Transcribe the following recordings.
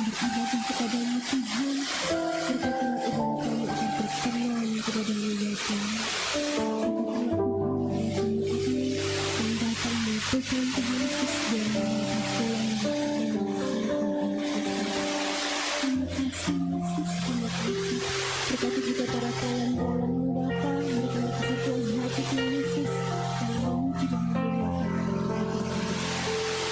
beribadah kepada-Mu Tuhan. Berkatilah ibadah kami agar berkenan kepada-Mu ya Tuhan. Berkatilah Tuhan Tuhan Yesus dan berkati juga para kawan-kawan Bapa, berikanlah kesatuan hati Tuhan Yesus dalam memuji dan memuliakan.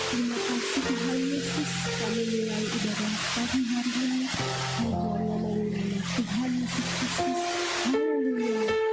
Terima kasih Tuhan Yesus, kami mulai ibadah pagi hari ini di dalam nama Tuhan Yesus Kristus. Haleluya.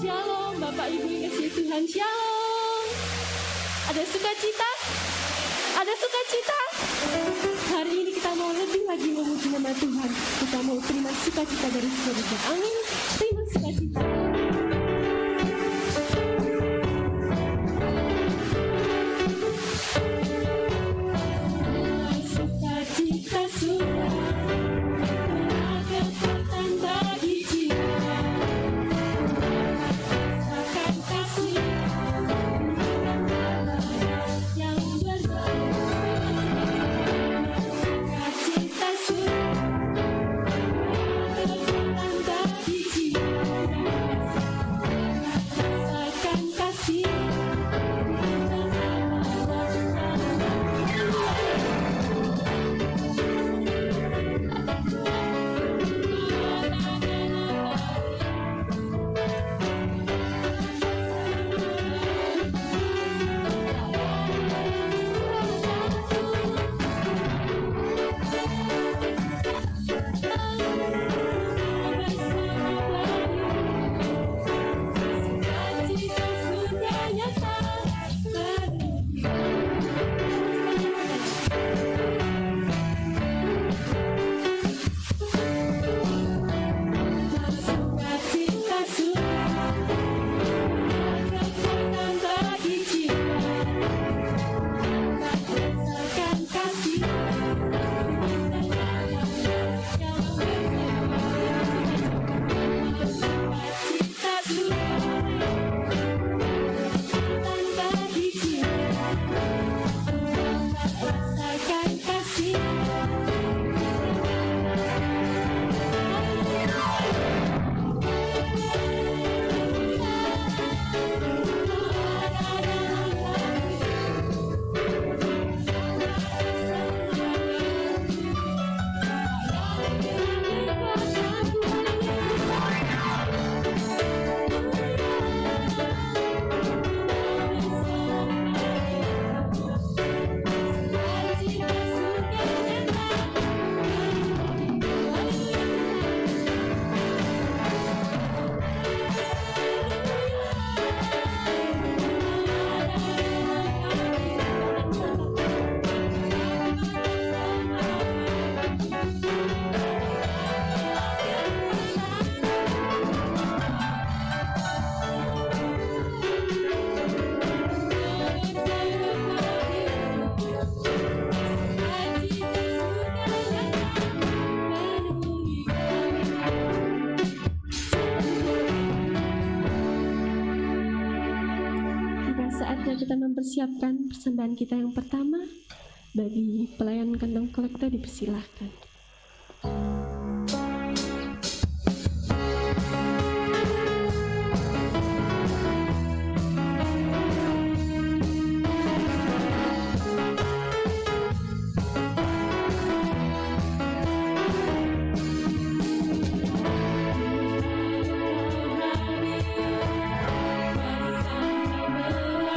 Shalom. Ada sukacita? Ada sukacita? Hari ini kita mau lebih lagi memuji nama Tuhan. Kita mau terima sukacita dari surga. Amin. Terima sukacita. Sukacita sudah ada pertanda di jiwa. Rasakan kasih yang sukacita sudah ada pertanda di jiwa. Rasakan kasih. Sukacita sudah nyata. Sukacita sudah ada pertanda di jiwa. Rasakan kasih yang sukacita sudah pertanda di jiwa. Rasakan kasih. Tiba saatnya kita mempersiapkan persembahan kita yang pertama. Bagi pelayan kantong kolektor dipersilahkan. Bersama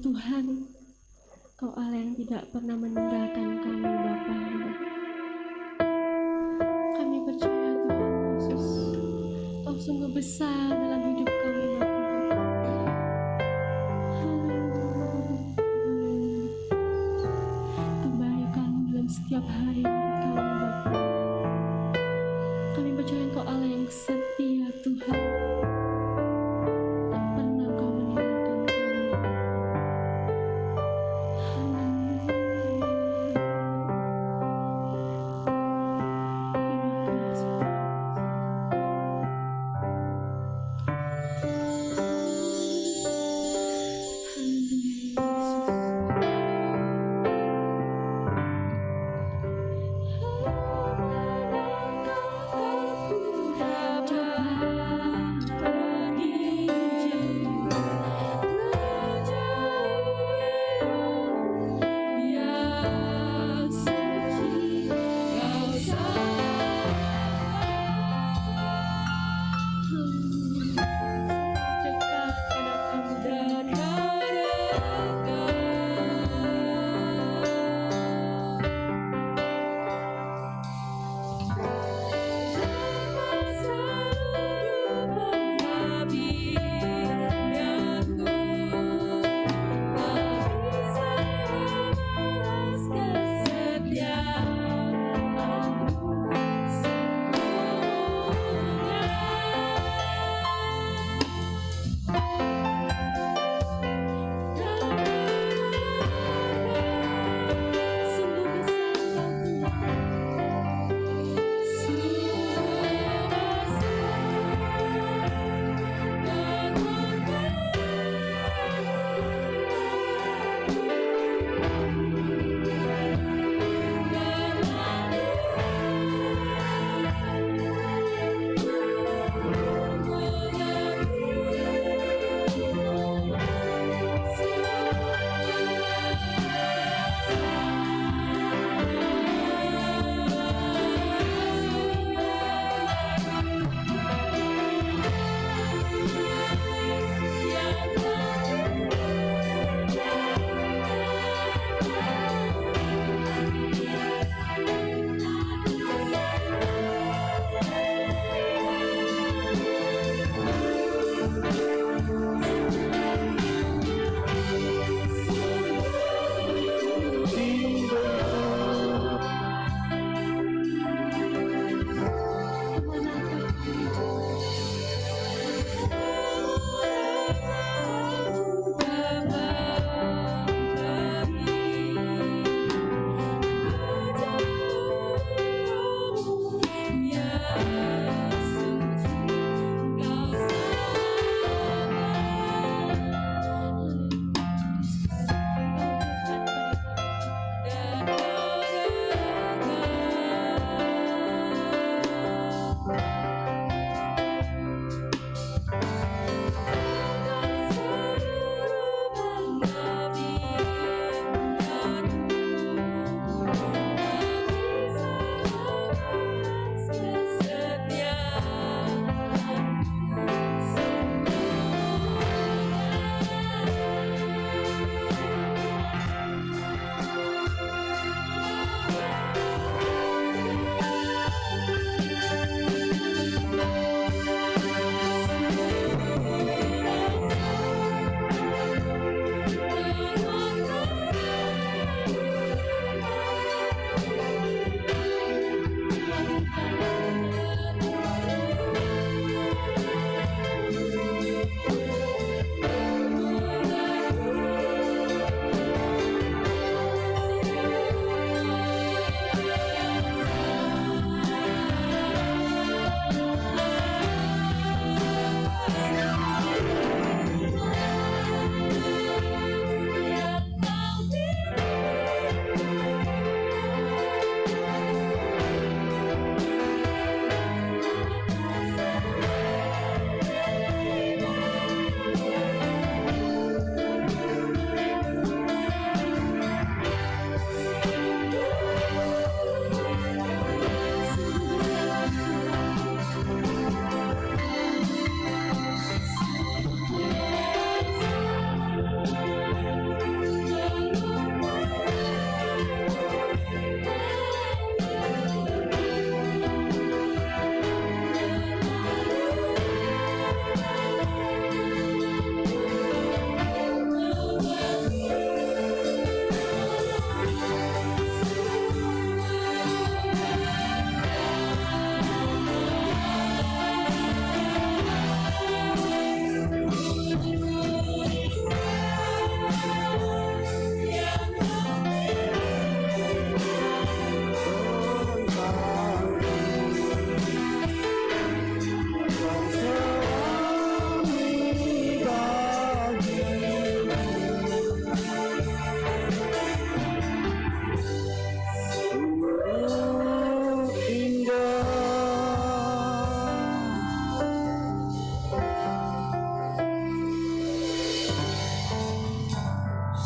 Tuhan, Kau Allah yang tidak pernah meninggalkan kami Bapa. Kami percaya Tuhan Yesus, Kau sungguh besar dalam hidup kami Bapa. Kebaikan dalam setiap hari hidup kami Bapa. Kami percaya Kau Allah yang setia Tuhan. Tak pernah Kau meninggalkan kami. Terima kasih.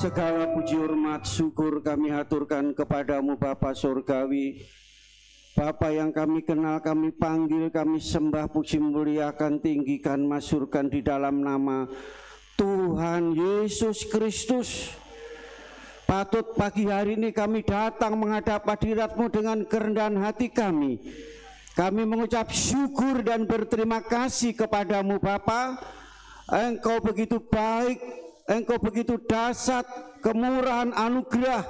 Segala puji hormat syukur kami haturkan kepadamu Bapa Surgawi, Bapa yang kami kenal, kami panggil, kami sembah, puji muliakan, tinggikan, masyurkan di dalam nama Tuhan Yesus Kristus. Patut pagi hari ini kami datang menghadap hadirat-Mu dengan kerendahan hati kami. Kami mengucap syukur dan berterima kasih kepadamu Bapa. Engkau begitu baik, Engkau begitu dahsyat, kemurahan, anugerah,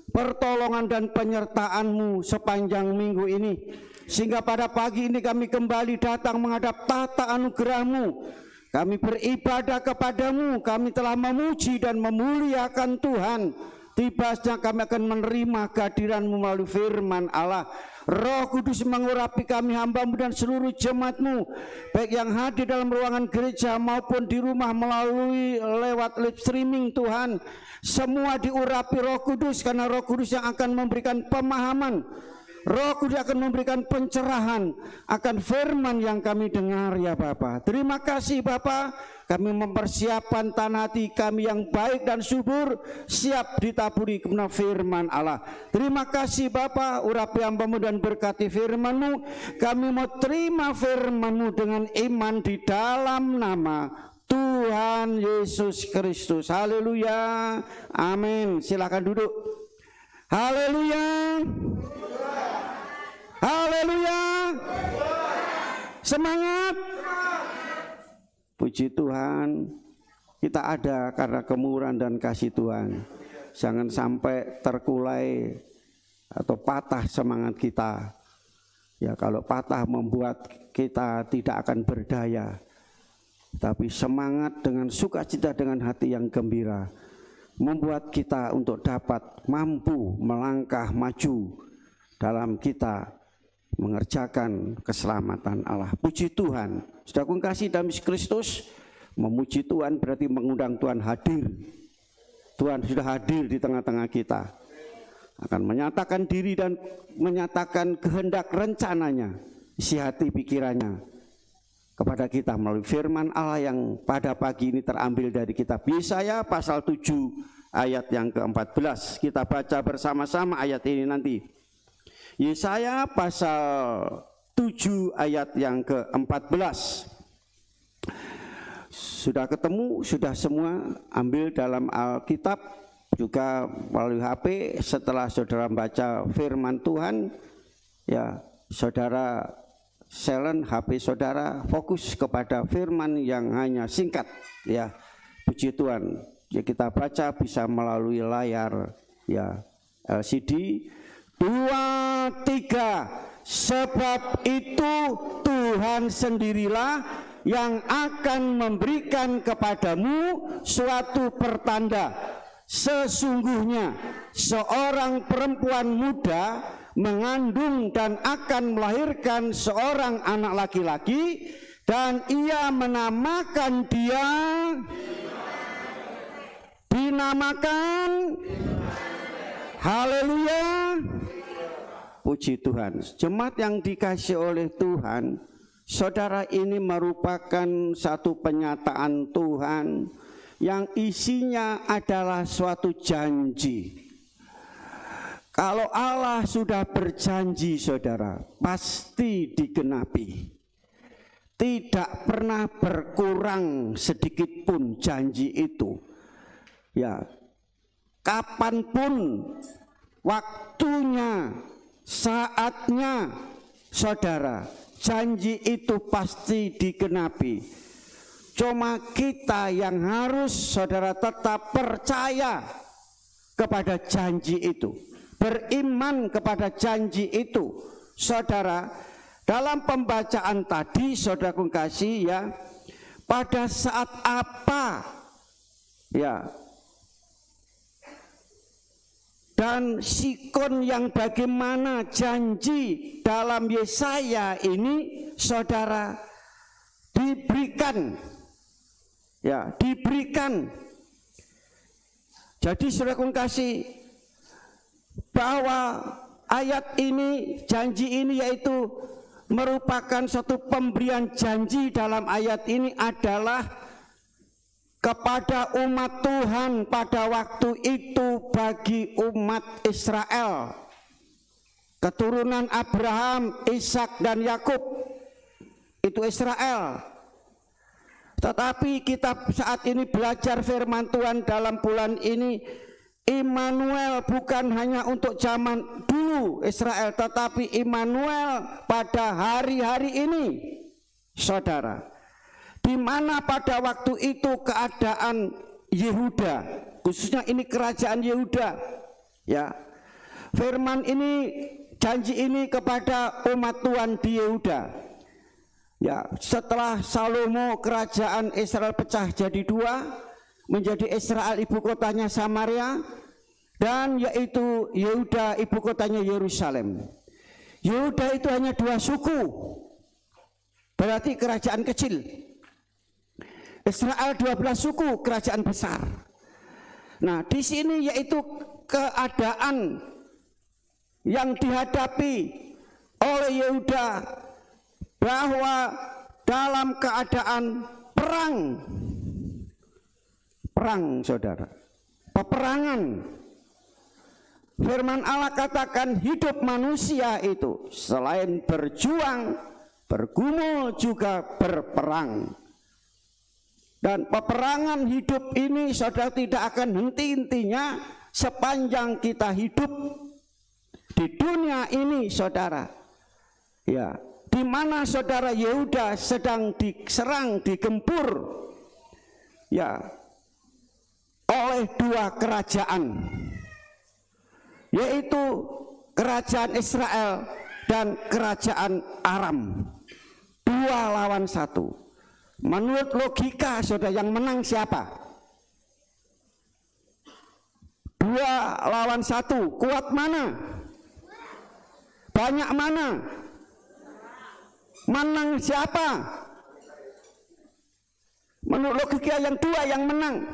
pertolongan dan penyertaan-Mu sepanjang minggu ini. Sehingga pada pagi ini kami kembali datang menghadap tahta anugerah-Mu. Kami beribadah kepadamu, kami telah memuji dan memuliakan Tuhan. Tibasnya kami akan menerima kehadiran-Mu melalui firman Allah. Roh Kudus mengurapi kami hamba-Mu dan seluruh jemaat-Mu, baik yang hadir dalam ruangan gereja maupun di rumah melalui lewat live streaming Tuhan. Semua diurapi Roh Kudus, karena Roh Kudus yang akan memberikan pemahaman, Roh Kudus akan memberikan pencerahan akan firman yang kami dengar ya Bapa. Terima kasih Bapa, kami mempersiapkan tanah hati kami yang baik dan subur, siap ditaburi kebenaran firman Allah. Terima kasih Bapa, urapi hamba-Mu dan berkati firman-Mu. Kami mau terima firman-Mu dengan iman di dalam nama Tuhan Yesus Kristus. Haleluya, amin. Silakan duduk. Haleluya, haleluya, semangat. Puji Tuhan, kita ada karena kemurahan dan kasih Tuhan. Jangan sampai terkulai atau patah semangat kita. Ya, kalau patah membuat kita tidak akan berdaya. Tapi semangat dengan sukacita, dengan hati yang gembira, membuat kita untuk dapat mampu melangkah maju dalam kita mengerjakan keselamatan Allah. Puji Tuhan. Saudara kasih dalam Kristus, memuji Tuhan berarti mengundang Tuhan hadir. Tuhan sudah hadir di tengah-tengah kita, akan menyatakan diri dan menyatakan kehendak rencananya, isi hati pikirannya kepada kita melalui firman Allah yang pada pagi ini terambil dari kitab Yesaya pasal 7 ayat yang ke-14. Kita baca bersama-sama ayat ini nanti. Yesaya pasal 7 ayat yang ke-14. Sudah ketemu, sudah semua ambil dalam Alkitab, juga melalui HP. Setelah saudara membaca firman Tuhan, ya saudara silent HP saudara, fokus kepada firman yang hanya singkat, ya. Puji Tuhan. Ya, kita baca bisa melalui layar ya LCD. 2, 3. Sebab itu Tuhan sendirilah yang akan memberikan kepadamu suatu pertanda. Sesungguhnya seorang perempuan muda mengandung dan akan melahirkan seorang anak laki-laki, dan ia menamakan dia, dinamakan, haleluya, puji Tuhan. Jemaat yang dikasih oleh Tuhan, saudara, ini merupakan satu penyataan Tuhan yang isinya adalah suatu janji. Kalau Allah sudah berjanji, saudara, pasti digenapi. Tidak pernah berkurang sedikit pun janji itu. Ya, kapanpun waktunya, saatnya, saudara, janji itu pasti digenapi. Cuma kita yang harus, saudara, tetap percaya kepada janji itu, beriman kepada janji itu. Saudara, dalam pembacaan tadi, saudara kasih ya, pada saat apa ya, dan sikon yang bagaimana janji dalam Yesaya ini, saudara, diberikan, ya, diberikan. Jadi saudara kasih, bahwa ayat ini, janji ini yaitu merupakan suatu pemberian janji dalam ayat ini adalah kepada umat Tuhan pada waktu itu bagi umat Israel, keturunan Abraham, Ishak dan Yakub, itu Israel. Tetapi kita saat ini belajar firman Tuhan dalam bulan ini, Immanuel bukan hanya untuk zaman dulu Israel, tetapi Immanuel pada hari-hari ini, saudara. Di mana pada waktu itu keadaan Yehuda, khususnya ini kerajaan Yehuda, ya. Firman ini, janji ini kepada umat Tuhan di Yehuda. Ya, setelah Salomo kerajaan Israel pecah jadi dua, menjadi Israel ibu kotanya Samaria, dan yaitu Yehuda ibu kotanya Yerusalem. Yehuda itu hanya dua suku, berarti kerajaan kecil. Israel 12 suku, kerajaan besar. Nah, di sini yaitu keadaan yang dihadapi oleh Yehuda, bahwa dalam keadaan perang, saudara, peperangan. Firman Allah katakan hidup manusia itu selain berjuang, bergumul juga berperang. Dan peperangan hidup ini, saudara, tidak akan henti-hentinya sepanjang kita hidup di dunia ini, saudara. Ya, di mana saudara Yehuda sedang diserang, digempur, ya, oleh dua kerajaan, yaitu kerajaan Israel dan kerajaan Aram. 2 lawan 1. Menurut logika, saudara, yang menang siapa? 2 lawan 1, kuat mana? Banyak mana? Menang siapa? Menurut logika yang 2 yang menang,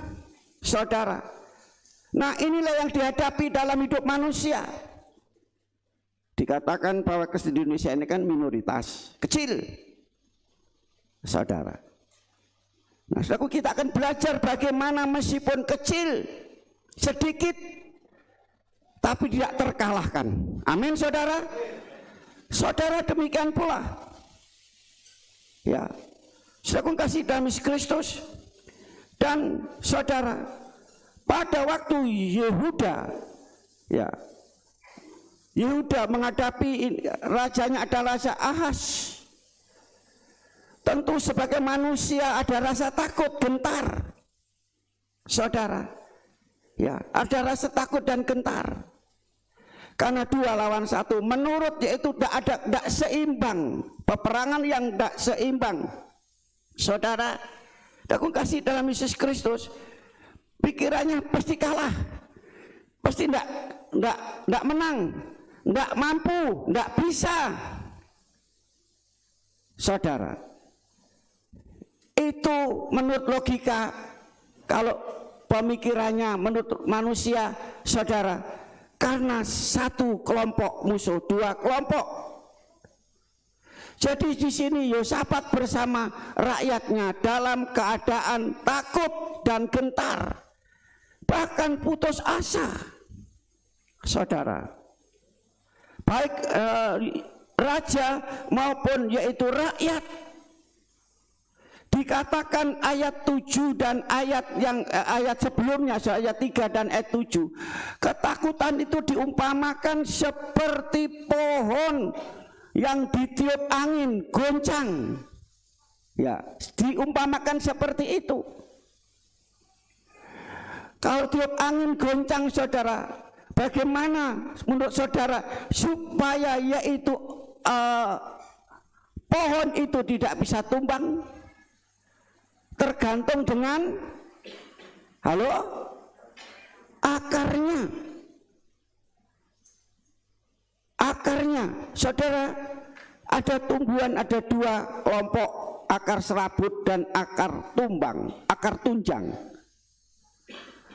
saudara. Nah, inilah yang dihadapi dalam hidup manusia. Dikatakan bahwa Kristen di Indonesia ini kan minoritas, kecil, saudara. Nah, saudaraku, kita akan belajar bagaimana meskipun kecil, sedikit, tapi tidak terkalahkan. Amin, saudara. Saudara, demikian pula, ya, saudaraku kasih dalam Kristus. Dan saudara, pada waktu Yehuda, ya, Yehuda menghadapi rajanya adalah Raja Ahas. Tentu sebagai manusia ada rasa takut, gentar, saudara. Ya, ada rasa takut dan gentar. Karena 2 lawan 1, menurut yaitu tidak seimbang, peperangan yang tidak seimbang, saudara. Aku kasih dalam Yesus Kristus, pikirannya pasti kalah, pasti tidak menang, tidak mampu, tidak bisa, saudara. Itu menurut logika, kalau pemikirannya menurut manusia, saudara, karena 1 kelompok musuh, 2 kelompok. Jadi di sini Yosafat bersama rakyatnya dalam keadaan takut dan gentar, bahkan putus asa, saudara. Baik raja maupun yaitu rakyat. Dikatakan ayat 7 dan ayat sebelumnya, ayat 3 dan ayat 7, ketakutan itu diumpamakan seperti pohon yang ditiup angin goncang. Ya, diumpamakan seperti itu. Kalau tiup angin goncang, saudara, bagaimana menurut saudara supaya yaitu pohon itu tidak bisa tumbang? Tergantung dengan akarnya, saudara. Ada tumbuhan, ada 2 kelompok, akar serabut dan akar tunjang.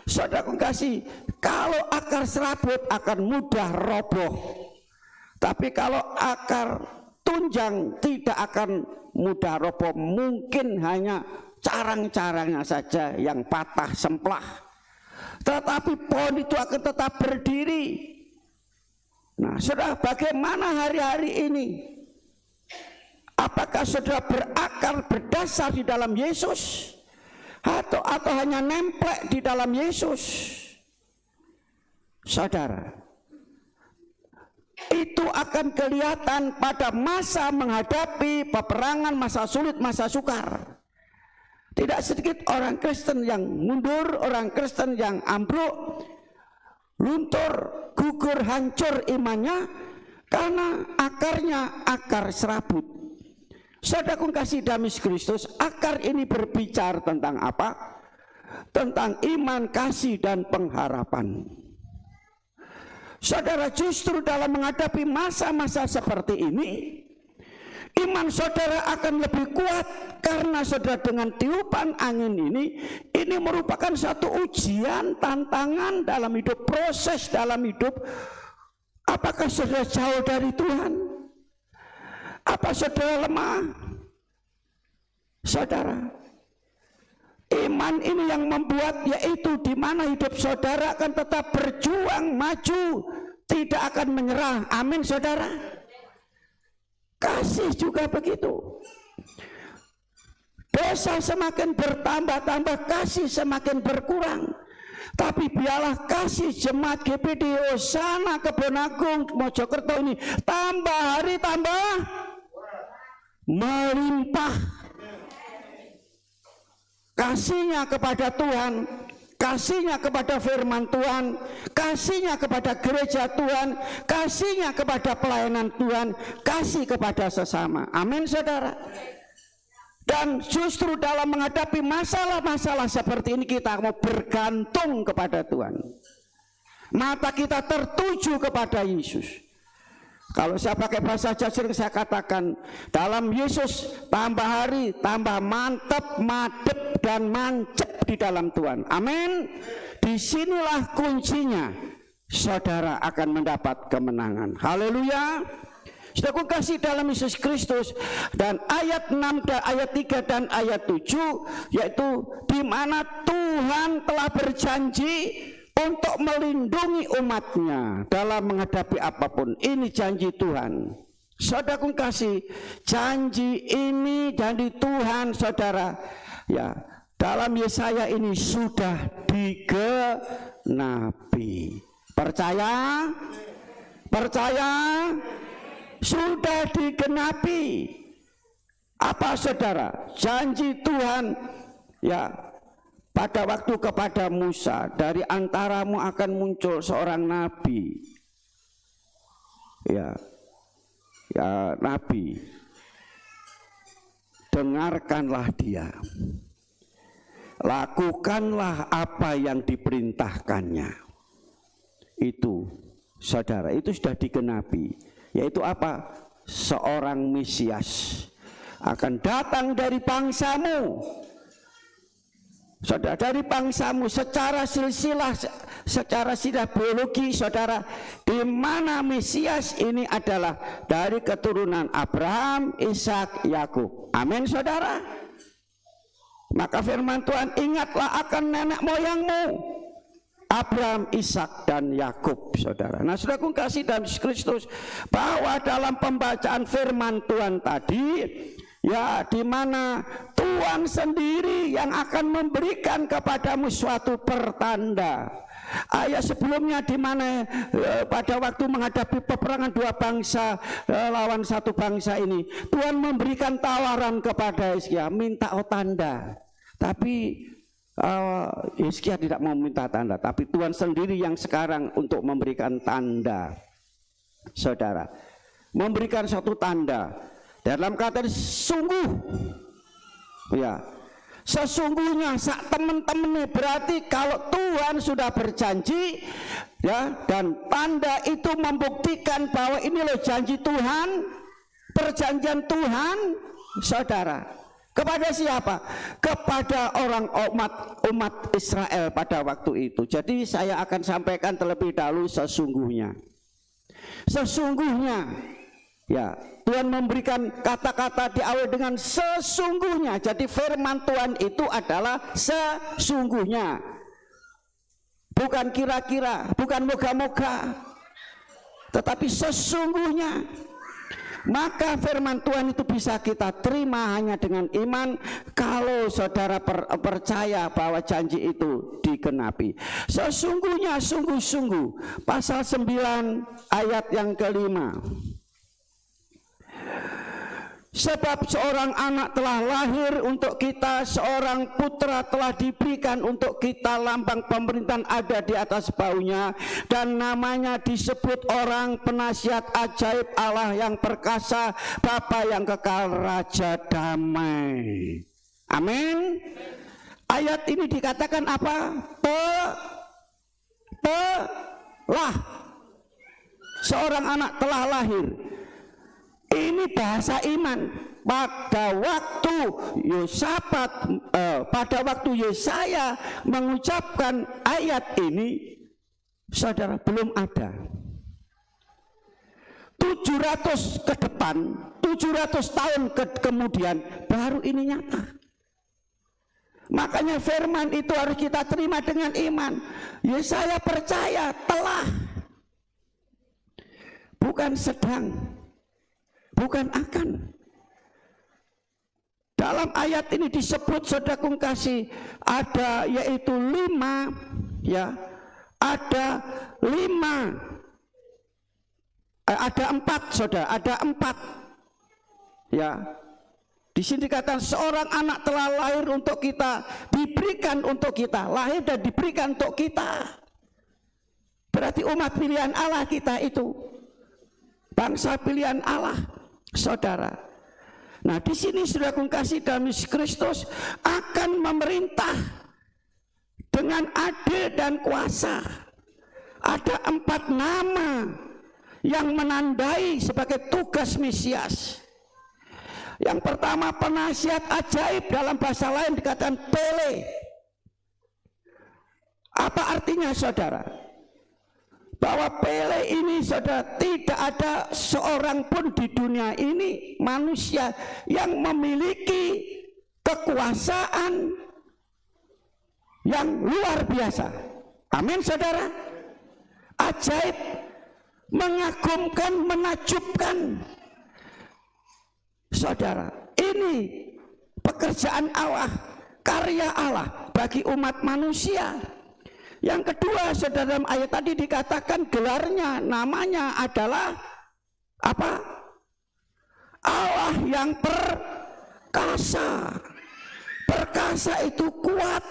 Saudara kasih, kalau akar serabut akan mudah roboh, tapi kalau akar tunjang tidak akan mudah roboh, mungkin hanya carang-carangnya saja yang patah semplah, tetapi pohon itu akan tetap berdiri. Nah, saudara, bagaimana hari-hari ini? Apakah saudara berakar, berdasar di dalam Yesus, atau hanya nemplek di dalam Yesus? Saudara, itu akan kelihatan pada masa menghadapi peperangan, masa sulit, masa sukar. Tidak sedikit orang Kristen yang mundur, orang Kristen yang ambruk, luntur, gugur, hancur imannya karena akarnya akar serabut. Saudaraku kasih dalam Kristus, akar ini berbicara tentang apa? Tentang iman, kasih, dan pengharapan. Saudara, justru dalam menghadapi masa-masa seperti ini, iman saudara akan lebih kuat karena saudara dengan tiupan angin ini merupakan satu ujian, tantangan dalam hidup, proses dalam hidup. Apakah saudara jauh dari Tuhan? Apa saudara lemah? Saudara, iman ini yang membuat, yaitu di mana hidup saudara akan tetap berjuang, maju, tidak akan menyerah. Amin, saudara. Kasih juga begitu. Dosa semakin bertambah-tambah, kasih semakin berkurang. Tapi biarlah kasih jemaat GPD Hosana Kebonagung Mojokerto ini tambah hari tambah melimpah. Kasihnya kepada Tuhan, kasihnya kepada firman Tuhan, kasihnya kepada gereja Tuhan, kasihnya kepada pelayanan Tuhan, kasih kepada sesama. Amin, saudara. Dan justru dalam menghadapi masalah-masalah seperti ini kita mau bergantung kepada Tuhan. Mata kita tertuju kepada Yesus. Kalau saya pakai bahasa Jawa, saya katakan dalam Yesus tambah hari tambah mantep, madep, dan mancep di dalam Tuhan. Amin. Disinilah kuncinya saudara akan mendapat kemenangan. Haleluya. Saudaraku kasih dalam Yesus Kristus. Dan ayat 6 dan ayat 3 dan ayat 7, yaitu di mana Tuhan telah berjanji untuk melindungi umatnya dalam menghadapi apapun. Ini janji Tuhan. Saudaraku kasih, janji ini janji Tuhan, saudara. Ya, dalam Yesaya ini sudah digenapi. Percaya? Percaya? Sudah digenapi. Apa, saudara? Janji Tuhan, ya, pada waktu kepada Musa, dari antaramu akan muncul seorang nabi. Ya, nabi. Dengarkanlah dia. Lakukanlah apa yang diperintahkannya. Itu, saudara, itu sudah digenapi. Yaitu apa? Seorang Mesias akan datang dari bangsamu. Saudara, dari bangsamu secara silsilah, secara biologi, saudara, di mana Mesias ini adalah dari keturunan Abraham, Ishak, Yakub. Amin, saudara. Maka firman Tuhan, ingatlah akan nenek moyangmu Abraham, Ishak, dan Yakub, saudara. Nah, saudaraku kasih dalam Kristus, bahwa dalam pembacaan firman Tuhan tadi, ya, di mana Tuhan sendiri yang akan memberikan kepadamu suatu pertanda. Ayat sebelumnya di mana pada waktu menghadapi peperangan dua bangsa lawan satu bangsa ini, Tuhan memberikan tawaran kepada Hizkia, minta tanda. Tapi Hizkia tidak mau minta tanda, tapi Tuhan sendiri yang sekarang untuk memberikan tanda. Saudara, memberikan satu tanda dalam kata sungguh, ya, sesungguhnya sak teman-teman, berarti kalau Tuhan sudah berjanji, ya, dan tanda itu membuktikan bahwa ini loh janji Tuhan, perjanjian Tuhan, saudara. Kepada siapa? Kepada orang umat Israel pada waktu itu. Jadi saya akan sampaikan terlebih dahulu sesungguhnya. Sesungguhnya Ya, Tuhan memberikan kata-kata diawali dengan sesungguhnya. Jadi firman Tuhan itu adalah sesungguhnya. Bukan kira-kira, bukan moga-moga, tetapi sesungguhnya. Maka firman Tuhan itu bisa kita terima hanya dengan iman kalau saudara percaya bahwa janji itu digenapi. Sesungguhnya, sungguh-sungguh, pasal 9 ayat yang kelima. Sebab seorang anak telah lahir untuk kita, seorang putra telah diberikan untuk kita, lambang pemerintahan ada di atas baunya, dan namanya disebut orang penasihat ajaib, Allah yang perkasa, Bapa yang kekal, Raja damai. Amin. Ayat ini dikatakan apa? Telah seorang anak telah lahir. Ini bahasa iman. Pada waktu Yesaya mengucapkan ayat ini, saudara, belum ada. 700 ke depan, 700 tahun kemudian baru ini nyata. Makanya firman itu harus kita terima dengan iman. Yesaya percaya telah, bukan sedang, bukan akan. Dalam ayat ini disebut, saudaraku kasih, ada yaitu 5, ya, ada 5, ada 4, saudara, ada 4, ya. Di sini dikatakan seorang anak telah lahir untuk kita, diberikan untuk kita, lahir dan diberikan untuk kita. Berarti umat pilihan Allah kita itu, bangsa pilihan Allah, saudara. Nah, di sini saudaraku kasih, dalam Yesus Kristus akan memerintah dengan adil dan kuasa. Ada 4 nama yang menandai sebagai tugas Mesias. Yang pertama, penasihat ajaib, dalam bahasa lain dikatakan Pele. Apa artinya, saudara? Bahwa Pele ini, saudara, tidak ada seorang pun di dunia ini manusia yang memiliki kekuasaan yang luar biasa. Amin, saudara. Ajaib, mengagumkan, menakjubkan. Saudara, ini pekerjaan Allah, karya Allah bagi umat manusia. Yang kedua, saudara, dalam ayat tadi dikatakan gelarnya, namanya adalah apa? Allah yang perkasa. Perkasa itu kuat.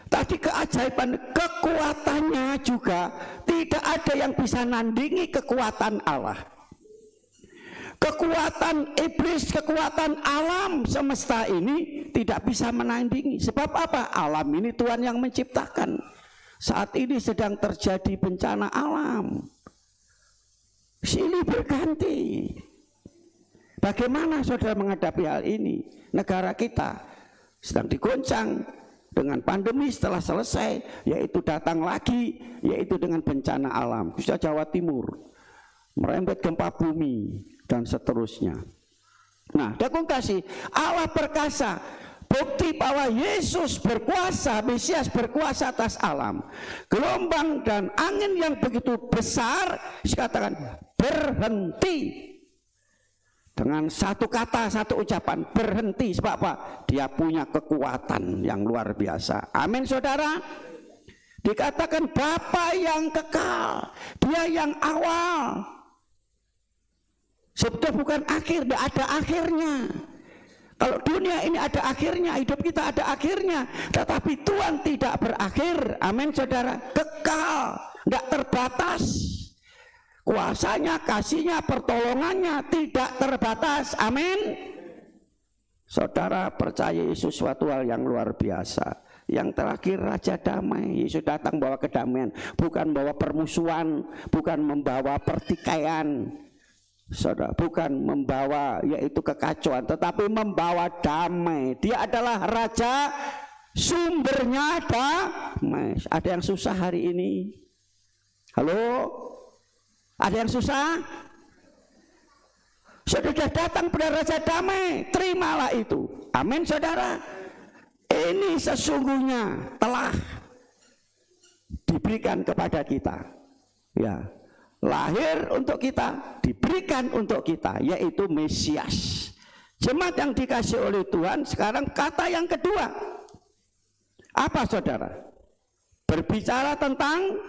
Tadi keajaiban, kekuatannya juga tidak ada yang bisa nandingi kekuatan Allah. Kekuatan iblis, kekuatan alam semesta ini tidak bisa menandingi. Sebab apa? Alam ini Tuhan yang menciptakan. Saat ini sedang terjadi bencana alam, silih berganti. Bagaimana saudara menghadapi hal ini? Negara kita sedang digoncang dengan pandemi, setelah selesai yaitu datang lagi, yaitu dengan bencana alam, khususnya Jawa Timur, merembet gempa bumi dan seterusnya. Nah, dakung kasih, Allah perkasa, bukti bahwa Yesus berkuasa, Mesias berkuasa atas alam. Gelombang dan angin yang begitu besar, dikatakan berhenti. Dengan satu kata, satu ucapan, berhenti. Sebab apa? Dia punya kekuatan yang luar biasa. Amin, saudara. Dikatakan Bapa yang kekal, Dia yang awal. Sebetulnya bukan akhir, tidak ada akhirnya. Kalau dunia ini ada akhirnya, hidup kita ada akhirnya, tetapi Tuhan tidak berakhir. Amin, saudara. Kekal, tidak terbatas. Kuasanya, kasihnya, pertolongannya tidak terbatas. Amin. Saudara percaya Yesus suatu hal yang luar biasa. Yang terakhir, Raja Damai. Yesus datang bawa kedamaian, bukan bawa permusuhan, bukan membawa pertikaian. Saudara, bukan membawa yaitu kekacauan, tetapi membawa damai. Dia adalah Raja, sumbernya damai. Ada yang susah hari ini? Halo? Ada yang susah? Sudah datang pada Raja Damai, terimalah itu. Amin saudara. Ini sesungguhnya telah diberikan kepada kita. Ya, lahir untuk kita, diberikan untuk kita, yaitu Mesias. Jemaat yang dikasih oleh Tuhan, sekarang kata yang kedua. Apa saudara? Berbicara tentang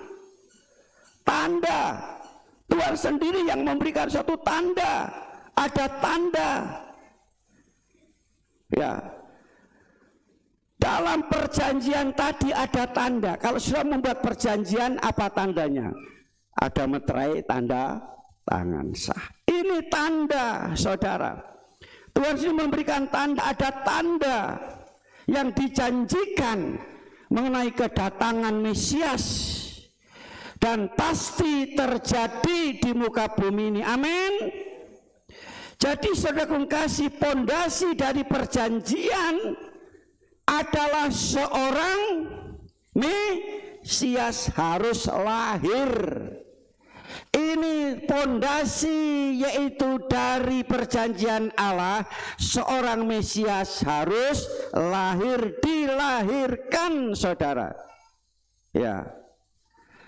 tanda. Tuhan sendiri yang memberikan suatu tanda. Ada tanda. Ya. Dalam perjanjian tadi ada tanda. Kalau sudah membuat perjanjian, apa tandanya? Ada meterai, tanda tangan sah. Ini tanda saudara. Tuhan sendiri memberikan tanda. Ada tanda yang dijanjikan mengenai kedatangan Mesias. Dan pasti terjadi di muka bumi ini. Amin. Jadi saudara kasih, pondasi dari perjanjian adalah seorang Mesias harus lahir. Ini pondasi, yaitu dari perjanjian Allah, seorang Mesias harus lahir, dilahirkan saudara. Ya.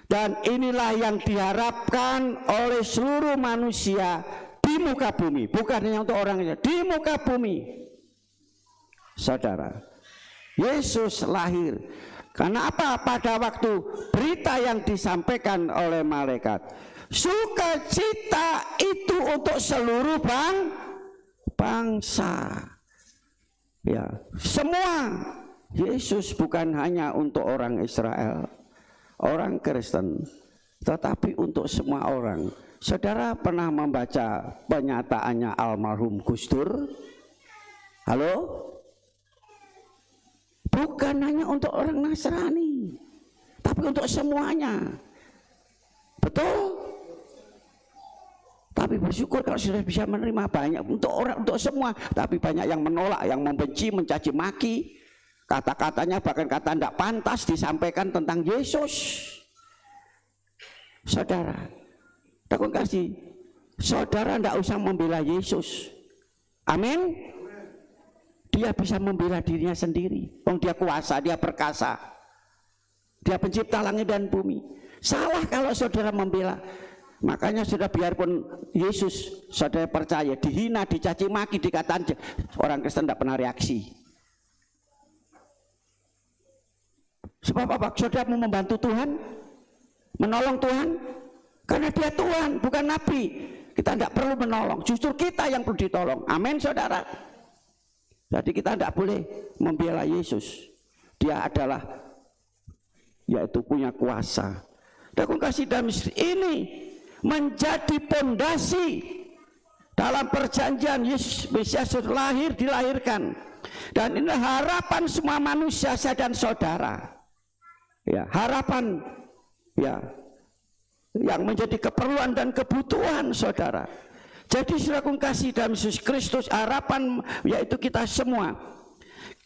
Dan inilah yang diharapkan oleh seluruh manusia di muka bumi, bukan hanya untuk orang di muka bumi. Saudara, Yesus lahir. Karena apa? Pada waktu berita yang disampaikan oleh malaikat, sukacita itu untuk seluruh bangsa. Ya, semua. Yesus bukan hanya untuk orang Israel, orang Kristen, tetapi untuk semua orang. Saudara pernah membaca pernyataannya almarhum Gus Dur? Halo? Bukan hanya untuk orang Nasrani, tapi untuk semuanya. Betul? Tapi bersyukur kalau sudah bisa menerima banyak untuk orang, untuk semua. Tapi banyak yang menolak, yang membenci, mencaci maki. Kata-katanya bahkan kata tidak pantas disampaikan tentang Yesus. Saudara, aku kasih, saudara tidak usah membela Yesus. Amin. Dia bisa membela dirinya sendiri. Dia kuasa, dia perkasa, dia pencipta langit dan bumi. Salah kalau saudara membela. Makanya sudah biarpun Yesus saudara percaya, dihina, dicaci maki, dikatakan, orang Kristen tidak pernah reaksi. Sebab apa? Saudara mau membantu Tuhan, menolong Tuhan, karena dia Tuhan, bukan nabi. Kita tidak perlu menolong, justru kita yang perlu ditolong. Amin saudara. Jadi kita tidak boleh membela Yesus. Dia adalah, yaitu punya kuasa. Dan aku kasih dalam ini menjadi pondasi dalam perjanjian. Yesus Mesias lahir, dilahirkan. Dan ini harapan semua manusia, saya dan saudara. Ya, harapan ya yang menjadi keperluan dan kebutuhan saudara. Jadi saudara kasih dalam Yesus Kristus, harapan yaitu kita semua.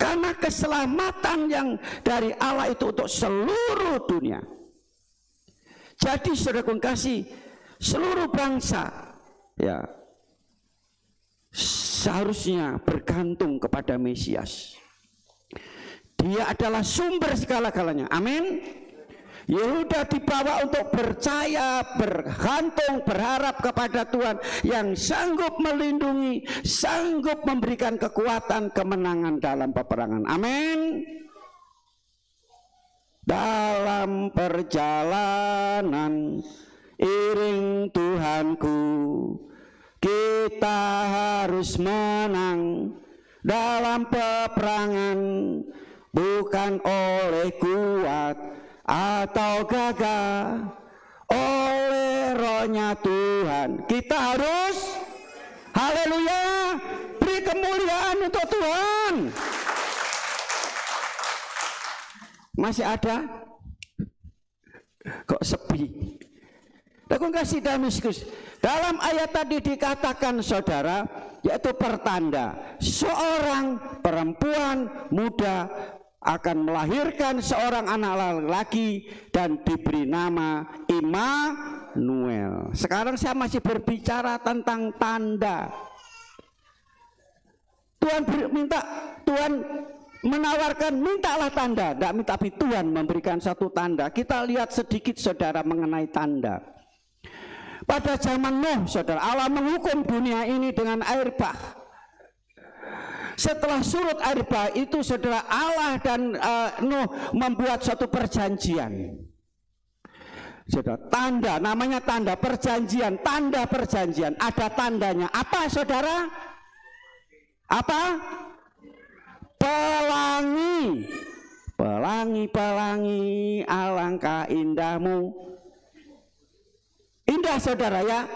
Karena keselamatan yang dari Allah itu untuk seluruh dunia. Jadi saudara kasih, seluruh bangsa ya seharusnya bergantung kepada Mesias. Dia adalah sumber segala-galanya. Amin. Yehuda dibawa untuk percaya, bergantung, berharap kepada Tuhan yang sanggup melindungi, sanggup memberikan kekuatan, kemenangan dalam peperangan. Amin. Dalam perjalanan iring Tuhanku, kita harus menang dalam peperangan, bukan oleh kuat atau gagah, oleh Roh-Nya Tuhan. Kita harus, haleluya, beri kemuliaan untuk Tuhan. Masih ada? Kok sepi? Aku kasih Damaskus. Dalam ayat tadi dikatakan saudara, yaitu pertanda seorang perempuan muda akan melahirkan seorang anak laki dan diberi nama Immanuel. Sekarang saya masih berbicara tentang tanda. Tuhan menawarkan mintalah tanda, tidak minta, tapi Tuhan memberikan satu tanda. Kita lihat sedikit saudara mengenai tanda. Pada zaman Nuh saudara, Allah menghukum dunia ini dengan air bah. Setelah surut air bah itu saudara, Allah dan Nuh membuat suatu perjanjian. Saudara, tanda, namanya tanda perjanjian, tanda perjanjian, ada tandanya. Apa saudara? Apa? Pelangi. Pelangi, pelangi, alangkah indahmu. Indah saudara ya.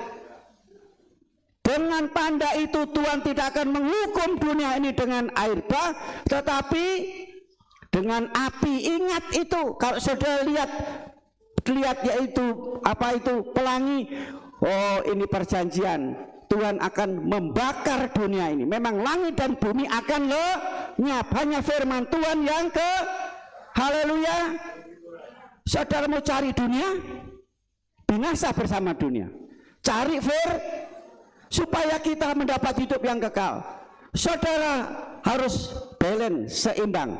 Dengan tanda itu Tuhan tidak akan menghukum dunia ini dengan air bah, tetapi dengan api. Ingat itu, kalau saudara lihat yaitu apa itu pelangi. Oh, ini perjanjian. Tuhan akan membakar dunia ini. Memang langit dan bumi akan lenyap, hanya firman Tuhan yang haleluya. Saudara mau cari dunia, binasa bersama dunia. Cari supaya kita mendapat hidup yang kekal. Saudara harus balance, seimbang.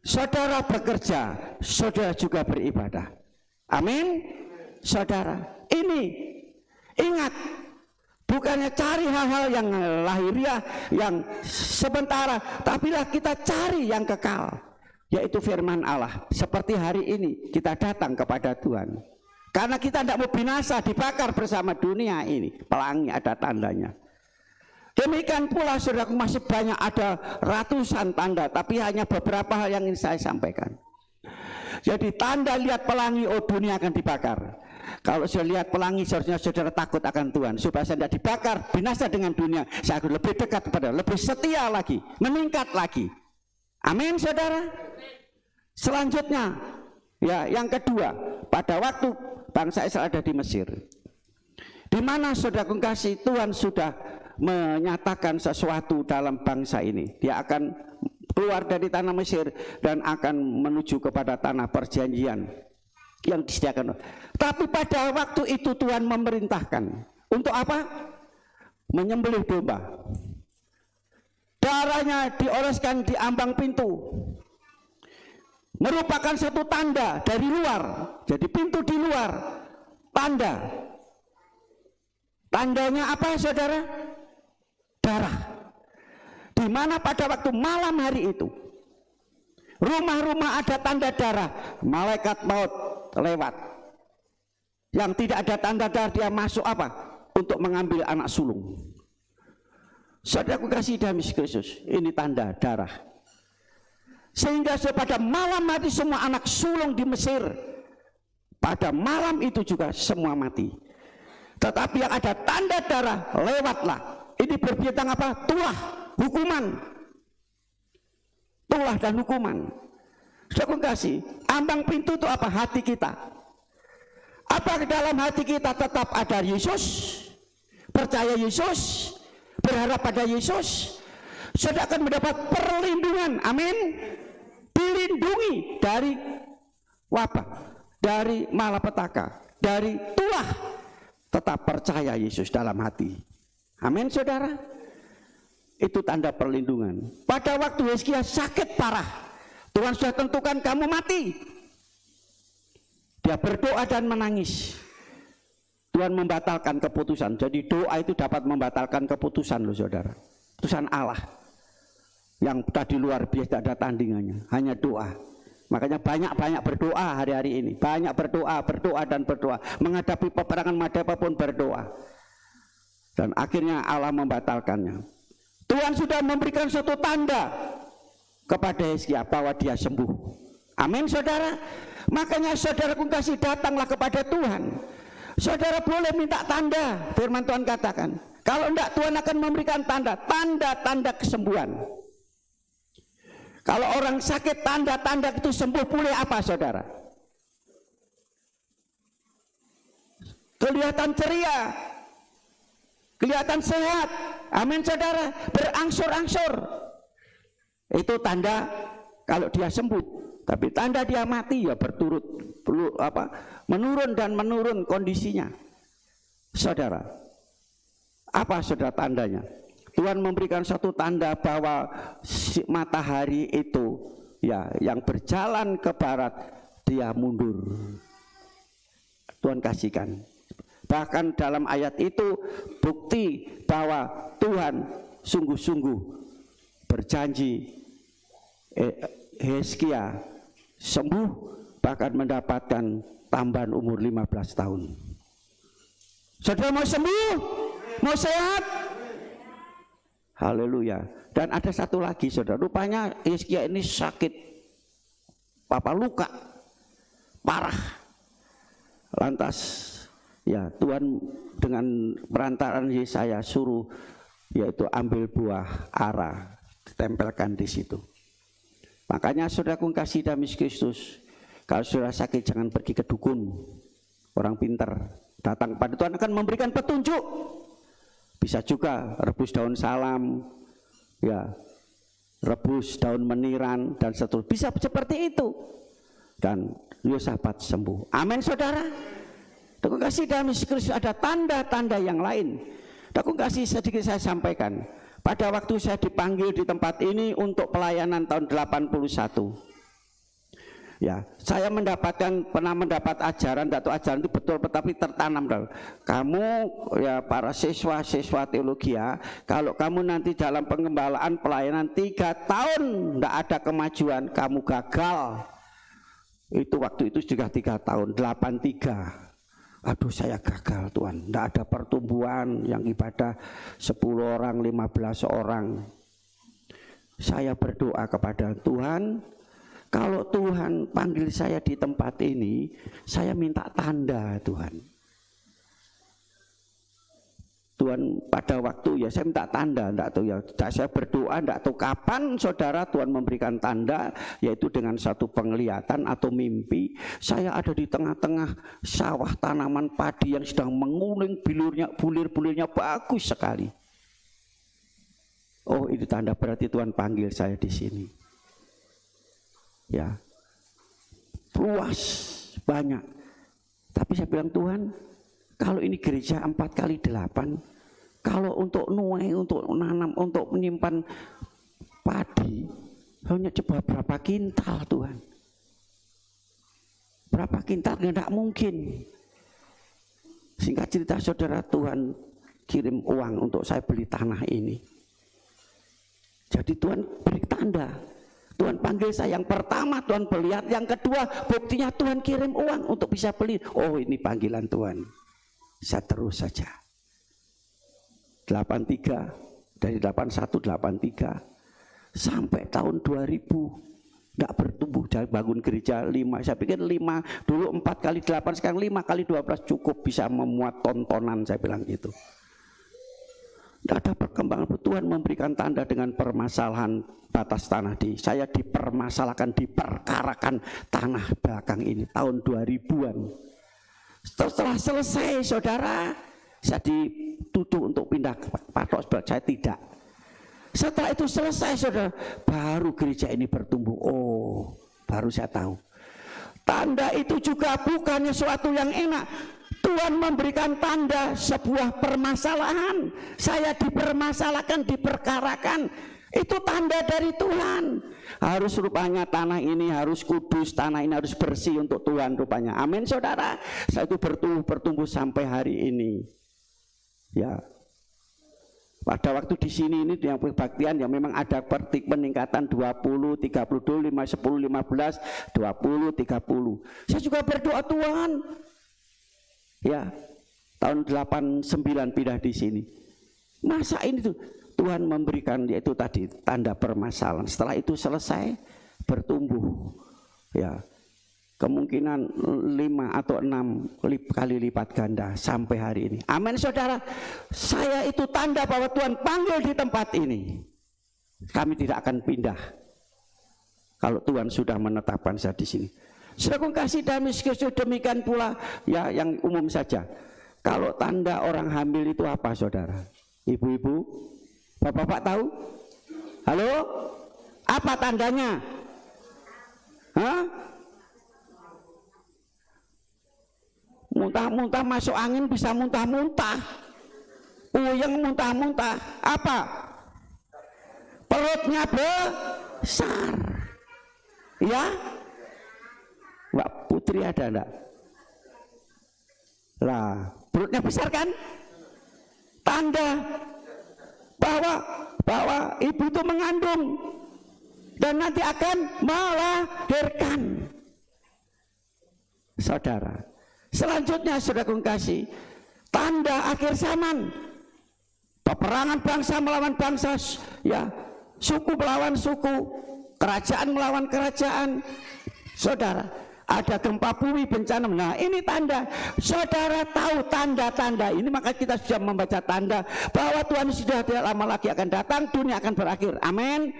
Saudara bekerja, saudara juga beribadah. Amin. Saudara, ini ingat, bukannya cari hal-hal yang lahiriah, yang sementara, tapi lah kita cari yang kekal, yaitu firman Allah. Seperti hari ini kita datang kepada Tuhan, karena kita tidak mau binasa, dibakar bersama dunia ini. Pelangi ada tandanya. Demikian pula saudaraku, masih banyak, ada ratusan tanda, tapi hanya beberapa hal yang ingin saya sampaikan. Jadi tanda lihat pelangi, oh dunia akan dibakar. Kalau saya lihat pelangi, seharusnya saudara takut akan Tuhan, supaya saya tidak dibakar, binasa dengan dunia. Saya akan lebih dekat kepada, lebih setia lagi, meningkat lagi. Amin saudara. Selanjutnya, ya yang kedua, pada waktu bangsa Israel ada di Mesir, di mana saudara kasih, Tuhan sudah menyatakan sesuatu dalam bangsa ini. Dia akan keluar dari tanah Mesir dan akan menuju kepada tanah perjanjian yang disediakan. Tapi pada waktu itu Tuhan memerintahkan untuk apa? Menyembelih domba. Darahnya dioleskan di ambang pintu, merupakan satu tanda dari luar. Jadi pintu di luar, tanda. Tandanya apa saudara? Darah. Di mana pada waktu malam hari itu, rumah-rumah ada tanda darah, malaikat maut lewat. Yang tidak ada tanda darah, dia masuk apa? Untuk mengambil anak sulung. Saudaraku kasih dalam Kristus, ini tanda darah. Sehingga pada malam hari semua anak sulung di Mesir, pada malam itu juga semua mati. Tetapi yang ada tanda darah, lewatlah. Ini berbicara apa? Tulah, hukuman. Tulah dan hukuman. Saudaraku kasih, ambang pintu itu apa? Hati kita. Apa ke dalam hati kita tetap ada Yesus, percaya Yesus, berharap pada Yesus, saudara akan mendapat perlindungan. Amin. Dilindungi dari wabah, dari malapetaka, dari tulah. Tetap percaya Yesus dalam hati. Amin saudara. Itu tanda perlindungan. Pada waktu Hizkia sakit parah, Tuhan sudah tentukan kamu mati. Dia berdoa dan menangis. Tuhan membatalkan keputusan. Jadi doa itu dapat membatalkan keputusan loh saudara. Keputusan Allah yang tadi luar biasa, tidak ada tandingannya, hanya doa. Makanya banyak berdoa hari-hari ini. Banyak berdoa dan berdoa. Menghadapi peperangan apapun berdoa. Dan akhirnya Allah membatalkannya. Tuhan sudah memberikan suatu tanda kepada Hizkia bahwa dia sembuh. Amin saudara. Makanya saudaraku kasih, datanglah kepada Tuhan. Saudara boleh minta tanda, firman Tuhan katakan. Kalau enggak, Tuhan akan memberikan tanda-tanda kesembuhan. Kalau orang sakit, tanda-tanda itu sembuh pulih apa saudara? Kelihatan ceria, kelihatan sehat. Amin saudara. Berangsur-angsur. Itu tanda kalau dia sembuh. Tapi tanda dia mati ya berturut menurun dan menurun kondisinya. Saudara, apa saudara tandanya? Tuhan memberikan satu tanda bahwa matahari itu ya yang berjalan ke barat dia mundur. Tuhan kasihkan. Bahkan dalam ayat itu bukti bahwa Tuhan sungguh-sungguh berjanji Hizkia sembuh, bahkan mendapatkan tambahan umur 15 tahun. Saudara mau sembuh? Mau sehat? Haleluya. Dan ada satu lagi saudara, rupanya Hizkia ini sakit, luka parah. Lantas ya Tuhan dengan perantaraan Yesaya suruh yaitu ambil buah ara, ditempelkan di situ. Makanya saudaraku kasih dalam Kristus, kalau saudara sakit jangan pergi ke dukun, orang pintar. Datang pada Tuhan akan memberikan petunjuk. Bisa juga rebus daun salam, ya, rebus daun meniran dan seterusnya. Bisa seperti itu. Dan Yosafat sembuh. Amin saudara. Aku kasih dalam Kristus ada tanda-tanda yang lain. Aku kasih sedikit saya sampaikan. Pada waktu saya dipanggil di tempat ini untuk pelayanan tahun 81. Ya, saya pernah mendapat ajaran, ajaran itu betul tetapi tertanam. Kamu ya para siswa teologi ya, kalau kamu nanti dalam pengembalaan pelayanan 3 tahun tidak ada kemajuan, kamu gagal. Itu waktu itu juga 3 tahun, 83. Aduh saya gagal Tuhan, tidak ada pertumbuhan, yang ibadah 10 orang, 15 orang. Saya berdoa kepada Tuhan, kalau Tuhan panggil saya di tempat ini, saya minta tanda Tuhan. Tuhan pada waktu ya saya minta tanda, enggak tahu ya. Saya berdoa enggak tahu kapan saudara Tuhan memberikan tanda, yaitu dengan satu penglihatan atau mimpi. Saya ada di tengah-tengah sawah tanaman padi yang sedang menguning, bulir-bulirnya bagus sekali. Oh, itu tanda berarti Tuhan panggil saya di sini. Ya, luas, banyak. Tapi saya bilang Tuhan, kalau ini gereja 4x8, kalau untuk nuai, untuk nanam, untuk menyimpan padi, hanya coba berapa kintal Tuhan? Berapa kintal? Tidak mungkin. Singkat cerita saudara, Tuhan kirim uang untuk saya beli tanah ini. Jadi Tuhan beri tanda. Tuhan panggil saya, yang pertama Tuhan melihat, yang kedua buktinya Tuhan kirim uang untuk bisa beli. Oh, ini panggilan Tuhan. Saya terus saja 83, dari 81 83 sampai tahun 2000 tidak bertumbuh. Jadi bangun gereja 5, saya pikir 5 dulu 4x8, sekarang 5x12 cukup bisa memuat tontonan, saya bilang gitu. Tidak ada perkembangan. Tuhan memberikan tanda dengan permasalahan batas tanah saya dipermasalahkan, diperkarakan tanah belakang ini tahun 2000-an. Setelah selesai saudara, saya dituduh untuk pindah ke patok, saya tidak. Setelah itu selesai saudara, baru gereja ini bertumbuh. Oh, baru saya tahu. Tanda itu juga bukannya suatu yang enak. Tuhan memberikan tanda sebuah permasalahan. Saya dipermasalahkan, diperkarakan. Itu tanda dari Tuhan. Harus rupanya tanah ini harus kudus, tanah ini harus bersih untuk Tuhan rupanya. Amin saudara. Saya itu bertumbuh sampai hari ini. Ya. Pada waktu di sini ini yang kebaktian yang memang ada peningkatan 20, 30, 5, 10, 15, 20, 30. Saya juga berdoa Tuhan. Ya, tahun 89 pindah di sini. Masa ini tuh Tuhan memberikan yaitu tadi tanda permasalahan. Setelah itu selesai bertumbuh. Ya, kemungkinan 5 atau 6 kali lipat ganda sampai hari ini. Amin saudara. Saya itu tanda bahwa Tuhan panggil di tempat ini. Kami tidak akan pindah kalau Tuhan sudah menetapkan saya di sini. Saudara kasih dalam Kristus, demikian pula ya yang umum saja. Kalau tanda orang hamil itu apa saudara? Ibu-ibu, bapak-bapak tahu? Halo? Apa tandanya? Hah? Muntah-muntah, masuk angin bisa muntah-muntah. Puyeng muntah-muntah. Apa? perutnya besar. Ya, Mbak Putri ada enggak? Lah, perutnya besar kan? Tanda bahwa ibu itu mengandung dan nanti akan melahirkan. Saudara, selanjutnya saudara kasih, tanda akhir zaman, peperangan bangsa melawan bangsa, ya, suku melawan suku, kerajaan melawan kerajaan. Saudara, ada gempa bumi, bencana. Nah, ini tanda. Saudara tahu tanda-tanda ini, maka kita sudah membaca tanda bahwa Tuhan sudah tidak lama lagi akan datang, dunia akan berakhir. Amin.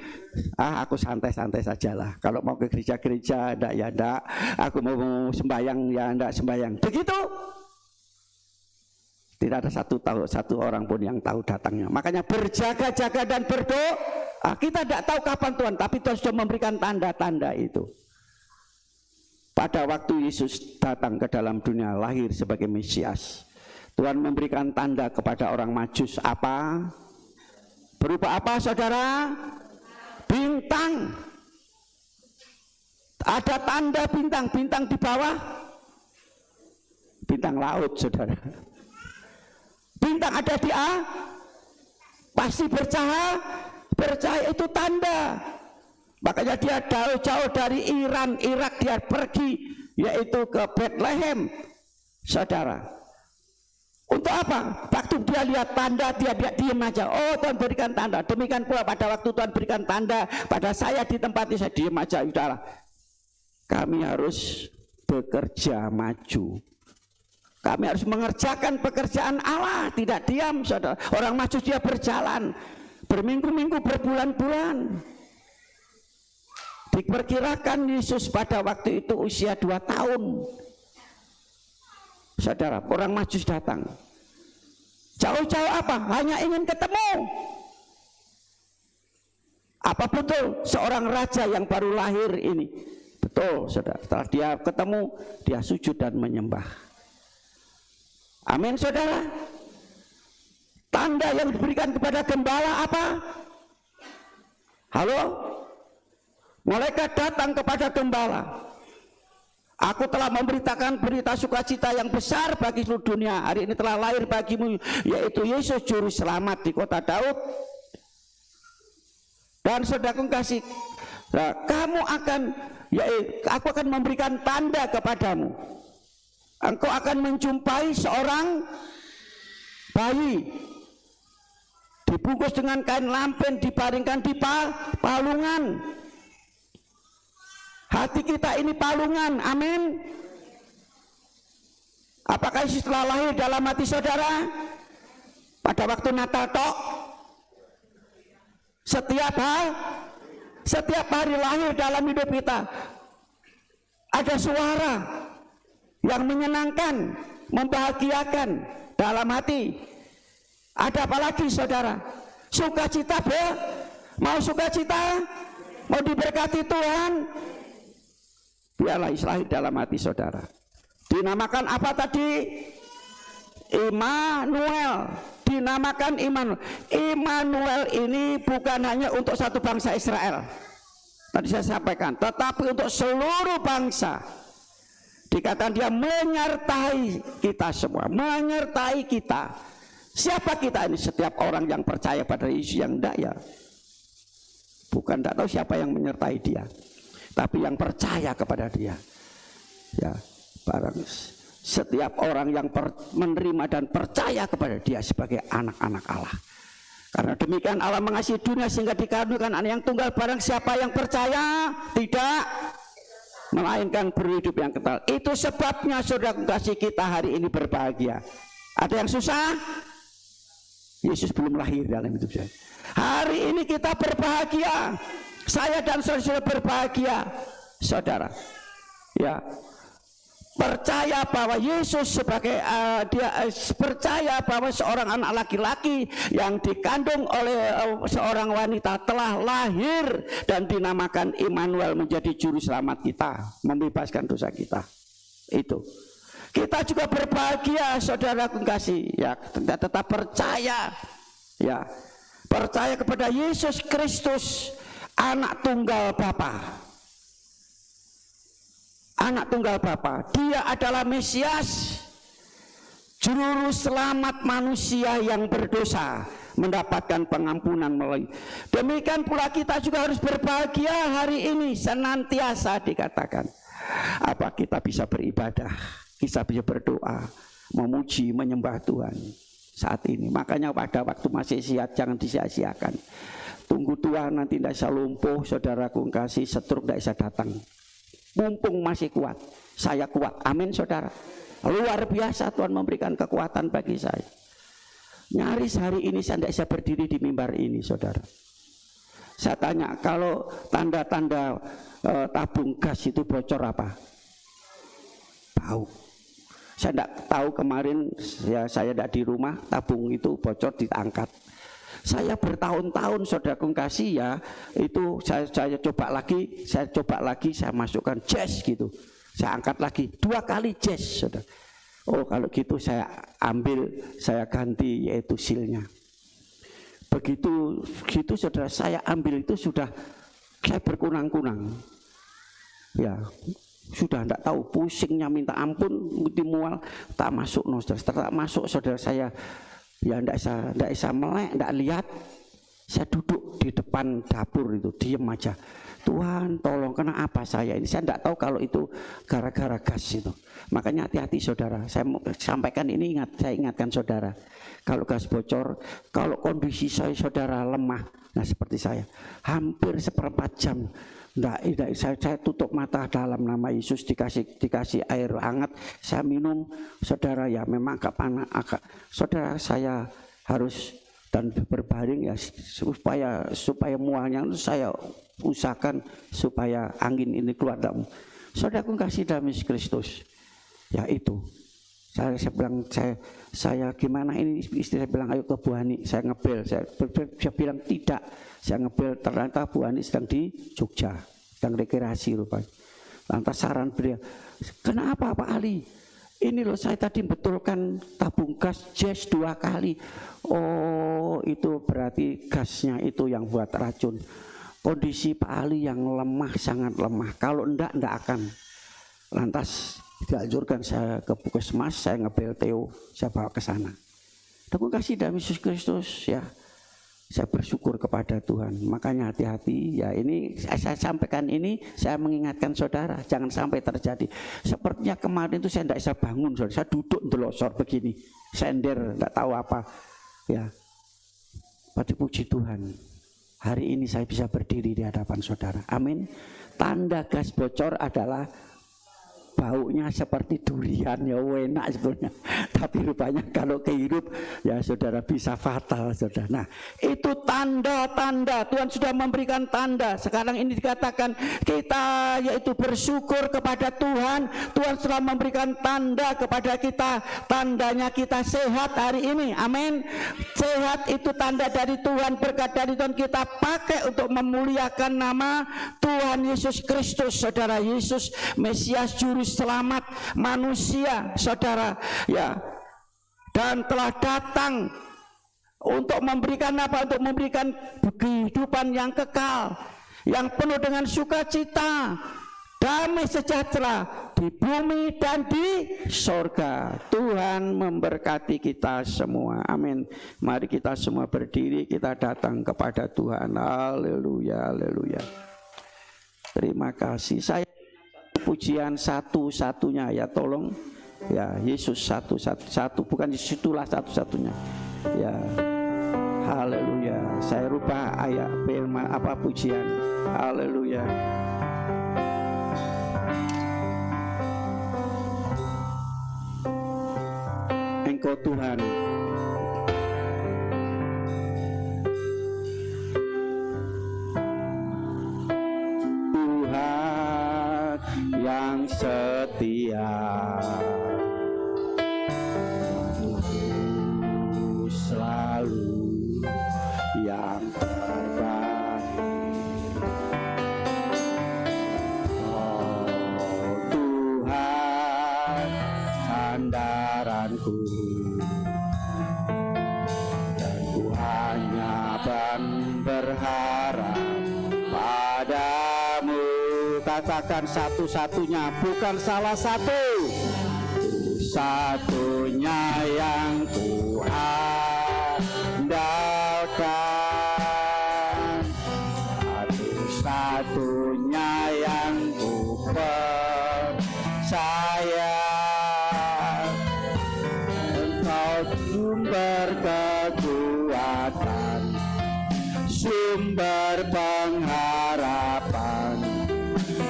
Aku santai-santai sajalah. Kalau mau ke gereja-gereja, enggak ya enggak. Aku mau sembahyang ya enggak sembahyang. Begitu. Tidak ada satu orang pun yang tahu datangnya. Makanya berjaga-jaga dan berdoa. Kita tidak tahu kapan Tuhan, tapi Tuhan sudah memberikan tanda-tanda itu. Pada waktu Yesus datang ke dalam dunia, lahir sebagai Mesias, Tuhan memberikan tanda kepada orang Majus. Apa? Berupa apa, saudara? Bintang. Ada tanda bintang. Bintang di bawah, bintang laut, saudara. Bintang ada di A, pasti bercahaya. Bercahaya itu tanda. Makanya dia jauh-jauh dari Irak dia pergi, yaitu ke Bethlehem, saudara. Untuk apa? Waktu dia lihat tanda, dia diam aja. Oh, Tuhan berikan tanda. Demikian pula pada waktu Tuhan berikan tanda pada saya di tempat ini, saya diam aja, saudara. Kami harus bekerja maju. Kami harus mengerjakan pekerjaan Allah, tidak diam, saudara. Orang maju dia berjalan berminggu-minggu, berbulan-bulan. Diperkirakan Yesus pada waktu itu usia 2 tahun. Saudara, orang Majus datang. Jauh-jauh apa? Hanya ingin ketemu. Apa betul seorang raja yang baru lahir ini? Betul, saudara. Setelah dia ketemu, dia sujud dan menyembah. Amin, saudara. Tanda yang diberikan kepada gembala apa? Halo? Malaikat datang kepada gembala. Aku telah memberitakan berita sukacita yang besar bagi seluruh dunia. Hari ini telah lahir bagimu, yaitu Yesus Juru Selamat di kota Daud. Dan saudaraku kasih, nah, aku akan memberikan tanda kepadamu. Engkau akan menjumpai seorang bayi dibungkus dengan kain lampen, dibaringkan di palungan. Hati kita ini palungan, amin. Apakah Yesus telah lahir dalam hati saudara? Pada waktu Natal tok? Setiap hari lahir dalam hidup kita. Ada suara yang menyenangkan, membahagiakan dalam hati. Ada apa lagi, saudara? Sukacita, mau sukacita? Mau diberkati Tuhan? Biarlah lahir dalam hati saudara. Dinamakan apa tadi? Immanuel. Dinamakan Immanuel. Immanuel ini bukan hanya untuk satu bangsa Israel, tadi saya sampaikan, tetapi untuk seluruh bangsa. Dikatakan dia menyertai kita semua, menyertai kita. Siapa kita ini? Setiap orang yang percaya pada Yesus, yang enggak ya bukan, enggak tahu siapa yang menyertai dia, tapi yang percaya kepada dia. Ya, barang setiap orang yang menerima dan percaya kepada dia sebagai anak-anak Allah. Karena demikian Allah mengasihi dunia sehingga dikaruniakan anak yang tunggal, barang siapa yang percaya tidak melainkan berhidup yang kekal. Itu sebabnya saudara kasih kita hari ini berbahagia. Ada yang susah? Yesus belum lahir dalam hidup saya. Hari ini kita berbahagia. Saya dan saudara berbahagia, saudara. Ya, percaya bahwa Yesus sebagai percaya bahwa seorang anak laki-laki yang dikandung oleh seorang wanita telah lahir dan dinamakan Immanuel, menjadi juru selamat kita, membebaskan dosa kita. Itu kita juga berbahagia, saudara kasih, ya, tetap percaya, ya, percaya kepada Yesus Kristus, anak tunggal Bapa. Anak tunggal Bapa, dia adalah Mesias, juru selamat manusia yang berdosa, mendapatkan pengampunan melalui. Demikian pula kita juga harus berbahagia hari ini, senantiasa dikatakan. Apa kita bisa beribadah, kita bisa berdoa, memuji, menyembah Tuhan saat ini. Makanya pada waktu masih sehat jangan disia-siakan. Tunggu tua nanti tidak bisa lumpuh, saudaraku kasih, stroke tidak bisa datang. Mumpung masih kuat, saya kuat. Amin saudara. Luar biasa Tuhan memberikan kekuatan bagi saya. Nyaris hari ini saya tidak bisa berdiri di mimbar ini saudara. Saya tanya, kalau tanda-tanda tabung gas itu bocor apa? Tahu. Saya tidak tahu kemarin ya, saya tidak di rumah, tabung itu bocor diangkat. Saya bertahun-tahun saudaraku kasih ya, itu saya coba lagi, saya masukkan jazz gitu. Saya angkat lagi 2 kali jazz saudara. Oh kalau gitu saya ambil, saya ganti yaitu silnya. Begitu gitu saudara, saya ambil itu sudah saya berkunang-kunang. Ya, sudah tidak tahu, pusingnya minta ampun, mual, tak masuk saudara. Setelah masuk saudara saya ya tidak bisa melek, tidak lihat. Saya duduk di depan dapur itu, diam aja. Tuhan tolong, kenapa saya ini? Saya tidak tahu kalau itu gara-gara gas itu. Makanya hati-hati saudara. Saya sampaikan ini, saya ingatkan saudara. Kalau gas bocor, kalau kondisi saudara lemah, nah seperti saya, hampir 1/4 jam. Saya tutup mata dalam nama Yesus, dikasih air hangat, saya minum, saudara ya memang agak panas, saudara saya harus dan berbaring ya supaya mualnya saya usahakan supaya angin ini keluar dalam. Saudaraku kasih dalam Yesus Kristus, ya itu. Saya bilang saya gimana ini, istri saya bilang ayo ke Bu Hani, saya ngebel, saya bilang tidak, saya ngebel, ternyata Bu Hani sedang di Jogja, sedang rekreasi rupanya. Lantas saran beliau, kenapa Pak Ali? Ini loh saya tadi betulkan tabung gas jazz 2 kali. Oh itu berarti gasnya itu yang buat racun. Kondisi Pak Ali yang lemah, sangat lemah. Kalau enggak akan. Lantas dianjurkan saya ke puskesmas, saya ngebel Theo, saya bawa ke sana. Aku kasih dalam Yesus Kristus ya. Saya bersyukur kepada Tuhan. Makanya hati-hati ya, ini saya sampaikan ini, saya mengingatkan saudara jangan sampai terjadi. Sepertinya kemarin itu saya tidak bisa bangun saudara. Saya duduk ndelosor begini, sender, tidak tahu apa. Ya. Pada puji Tuhan. Hari ini saya bisa berdiri di hadapan saudara. Amin. Tanda gas bocor adalah baunya seperti durian, ya enak sebenarnya. Tapi rupanya kalau kehirup ya saudara bisa fatal saudara. Nah itu tanda-tanda, Tuhan sudah memberikan tanda. Sekarang ini dikatakan kita yaitu bersyukur kepada Tuhan. Tuhan sudah memberikan tanda kepada kita. Tandanya kita sehat hari ini, amin. Sehat itu tanda dari Tuhan, berkat dari Tuhan, kita pakai untuk memuliakan nama Tuhan Yesus Kristus. Saudara, Yesus Mesias juru selamat manusia saudara ya, dan telah datang untuk memberikan apa? Untuk memberikan kehidupan yang kekal, yang penuh dengan sukacita, damai sejahtera di bumi dan di sorga. Tuhan memberkati kita semua, amin. Mari kita semua berdiri, kita datang kepada Tuhan. Haleluya, haleluya. Terima kasih. Saya pujian satu-satunya ya, tolong ya, Yesus satu, bukan Yesus itulah satu-satunya ya. Haleluya. Saya rubah ayat firman apa pujian. Haleluya. Engkau Tuhan, yang setia, selalu yang terbaik. Oh Tuhan, sandaranku, berharap padamu. Katakan satu-satunya, bukan salah satu, satunya yang ku andalkan, satu-satunya yang ku percaya. Engkau sumber kekuatan, sumber pengharapan,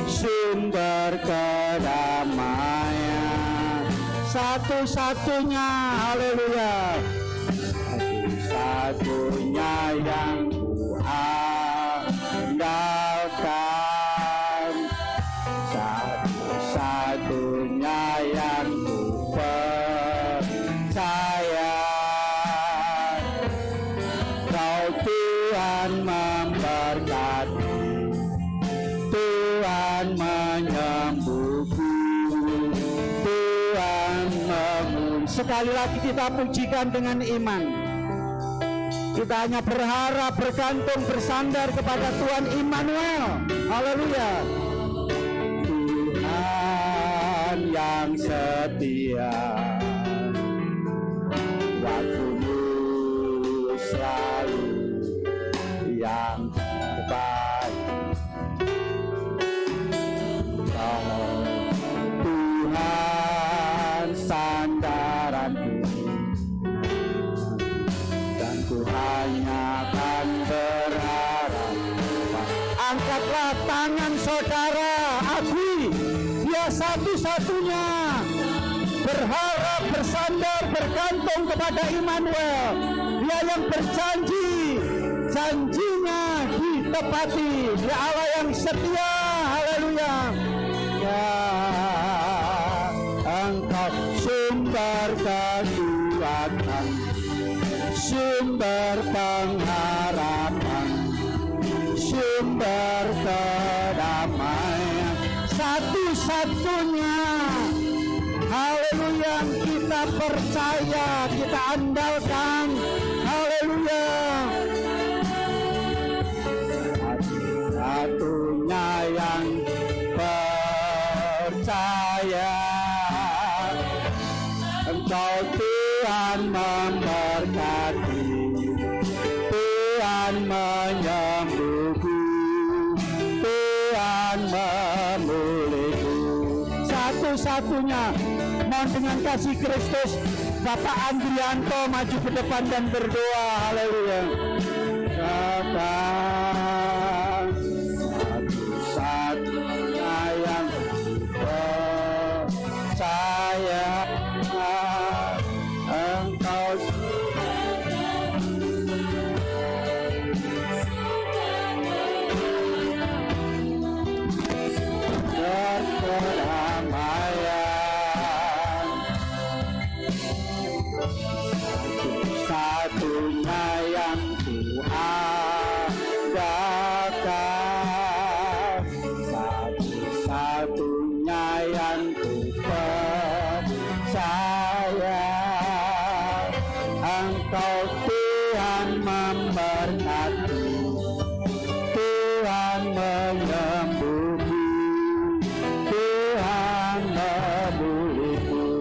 sumber kedamaian, satu-satunya, haleluya, satu-satunya yang ku andalkan, satu-satunya yang ku percaya. Kau Tuhan memberkati, Tuhan menyembuhkan, Tuhan memulihkan. Sekali lagi kita pujikan dengan iman. Kita hanya berharap, bergantung, bersandar kepada Tuhan Immanuel. Haleluya. Tuhan yang setia, waktumu selalu yang terbaik. Tuhan sandaranku, dan ku hanya akan berharap. Angkatlah tangan saudara, akui Dia satu-satunya, berharap, bersandar, bergantung kepada Immanuel. Dia yang berjanji, janjinya ditepati. Dia Allah yang setia, haleluya. Ya, Engkau sumber kekuatan, sumber pengharapan, sumber kedamaian, satu-satunya, haleluya, kita percaya, kita andalkan, haleluya. Satunya yang percaya, Engkau Tuhan memberkati, Tuhan menyembuhkan, Tuhan memulihkan. Satu-satunya, mohon dengan kasih Kristus, Bapak Andrianto maju ke depan dan berdoa, haleluya. Katakan satu-satunya yang percaya, Engkau berdamaian, satu-satunya yang ku andalkan, satu-satunya yang ku percaya. Engkau Tuhan memberkati, Tuhan menyembuhkan, Tuhan memulihkan.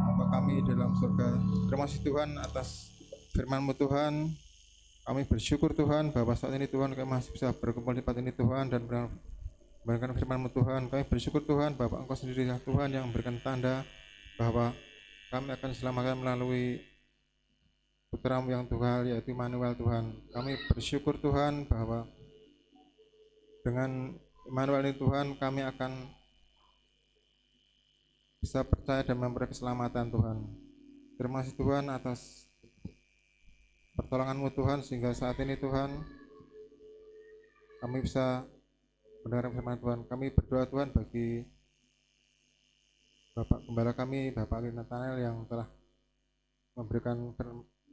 Bapa kami dalam surga, terima kasih Tuhan atas firman-Mu Tuhan. Kami bersyukur Tuhan bahwa saat ini Tuhan kami masih bisa berkumpul di tempat ini Tuhan dan memberikan firman-Mu Tuhan. Kami bersyukur Tuhan bahwa Engkau sendiri Tuhan yang memberikan tanda bahwa kami akan diselamatkan melalui Putra-Mu yang Tuhan, yaitu Immanuel Tuhan. Kami bersyukur Tuhan bahwa dengan Immanuel ini Tuhan kami akan bisa percaya dan memperoleh keselamatan Tuhan. Terima kasih Tuhan atas pertolongan-Mu Tuhan, sehingga saat ini Tuhan kami bisa mendengar firman Tuhan. Kami berdoa Tuhan bagi Bapak Gembala kami, Bapak Ali Nathanael yang telah memberikan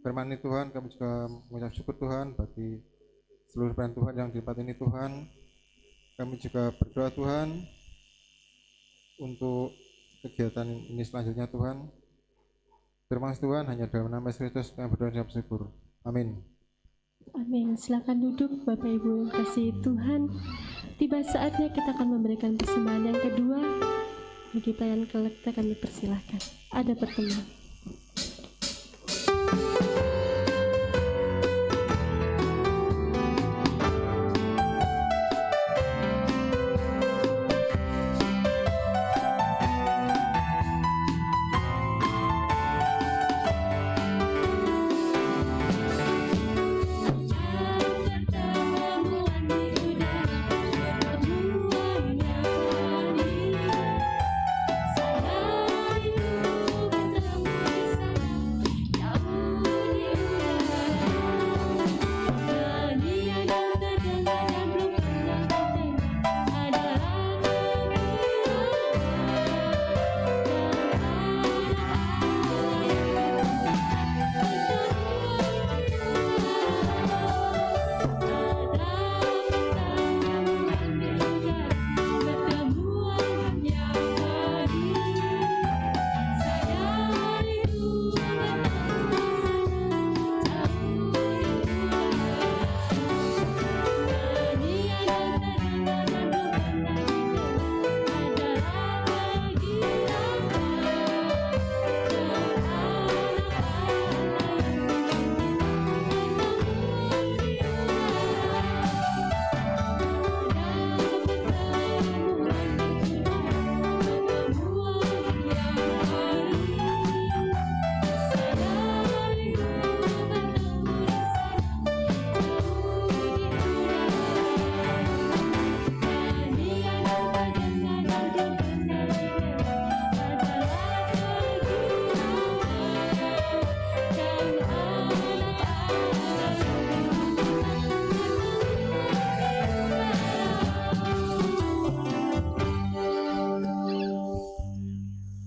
firman ini Tuhan. Kami juga mengucap syukur Tuhan bagi seluruh firman Tuhan yang di tempat ini Tuhan. Kami juga berdoa Tuhan untuk kegiatan ini selanjutnya Tuhan. Terima kasih Tuhan, hanya dalam nama Yesus Kristus kami berdoa dan bersyukur. Amin. Amin. Silakan duduk Bapak Ibu yang kasih Tuhan. Tiba saatnya kita akan memberikan persembahan yang kedua. Bagi pelayan kolektor kami persilahkan. Ada pertemuan.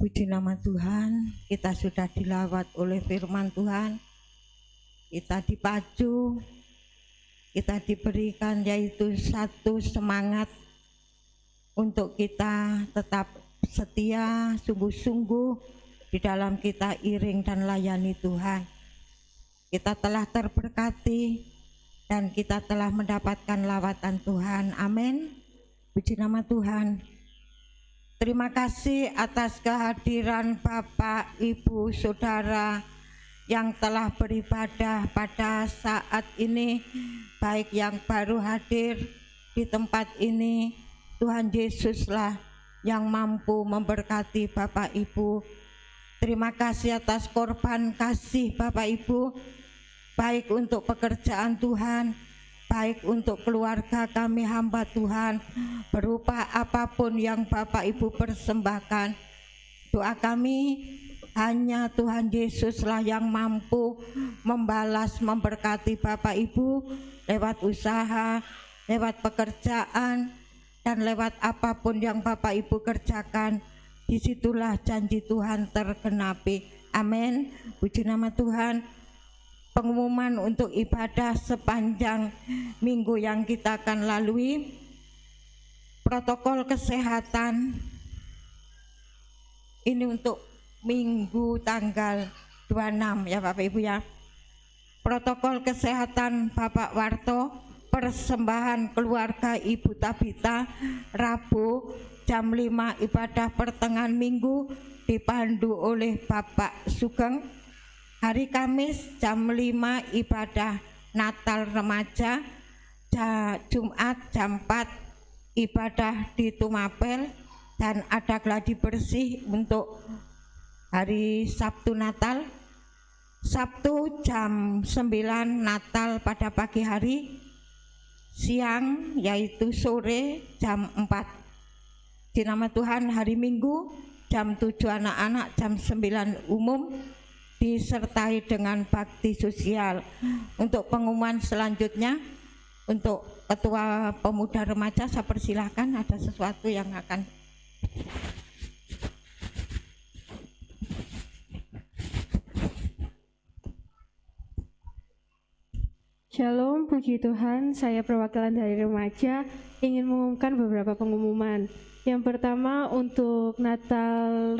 Puji nama Tuhan, kita sudah dilawat oleh firman Tuhan, kita dipacu, kita diberikan yaitu satu semangat untuk kita tetap setia, sungguh-sungguh di dalam kita iring dan layani Tuhan. Kita telah terberkati dan kita telah mendapatkan lawatan Tuhan. Amin. Puji nama Tuhan. Terima kasih atas kehadiran Bapak, Ibu, Saudara yang telah beribadah pada saat ini, baik yang baru hadir di tempat ini. Tuhan Yesuslah yang mampu memberkati Bapak Ibu. Terima kasih atas korban kasih Bapak Ibu, baik untuk pekerjaan Tuhan, baik untuk keluarga kami hamba Tuhan, berupa apapun yang Bapak Ibu persembahkan. Doa kami hanya Tuhan Yesuslah yang mampu membalas, memberkati Bapak Ibu lewat usaha, lewat pekerjaan, dan lewat apapun yang Bapak Ibu kerjakan. Disitulah janji Tuhan tergenapi. Amin. Puji nama Tuhan. Pengumuman untuk ibadah sepanjang minggu yang kita akan lalui. Protokol kesehatan ini untuk minggu tanggal 26 ya Bapak Ibu ya. Protokol kesehatan Bapak Warto, persembahan keluarga Ibu Tabita, Rabu jam 5 ibadah pertengahan minggu dipandu oleh Bapak Sugeng. Hari Kamis jam 5 ibadah Natal remaja, Jumat jam 4 ibadah di Tumapel, dan ada gladi bersih untuk hari Sabtu Natal. Sabtu jam 9 Natal pada pagi hari, siang yaitu sore jam 4. Di nama Tuhan hari Minggu jam 7 anak-anak, jam 9 umum, disertai dengan bakti sosial. Untuk pengumuman selanjutnya, untuk Ketua Pemuda Remaja saya persilahkan, ada sesuatu yang akan. Shalom, puji Tuhan. Saya perwakilan dari remaja ingin mengumumkan beberapa pengumuman. Yang pertama untuk Natal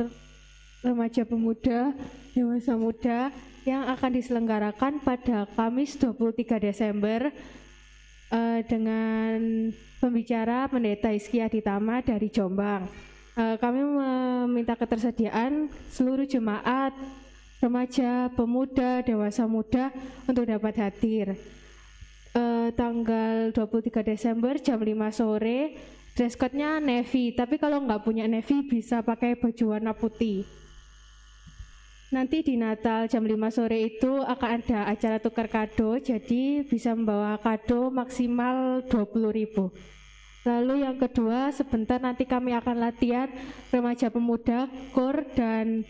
Remaja Pemuda, Dewasa Muda yang akan diselenggarakan pada Kamis 23 Desember dengan pembicara Pendeta Hizki Aditama dari Jombang. Kami meminta ketersediaan seluruh jemaat remaja, pemuda, dewasa muda untuk dapat hadir. Tanggal 23 Desember jam 5 sore, dress code-nya navy, tapi kalau nggak punya navy bisa pakai baju warna putih. Nanti di Natal jam 5 sore itu akan ada acara tukar kado, jadi bisa membawa kado maksimal 20.000. Lalu yang kedua, sebentar nanti kami akan latihan remaja pemuda, KOR, dan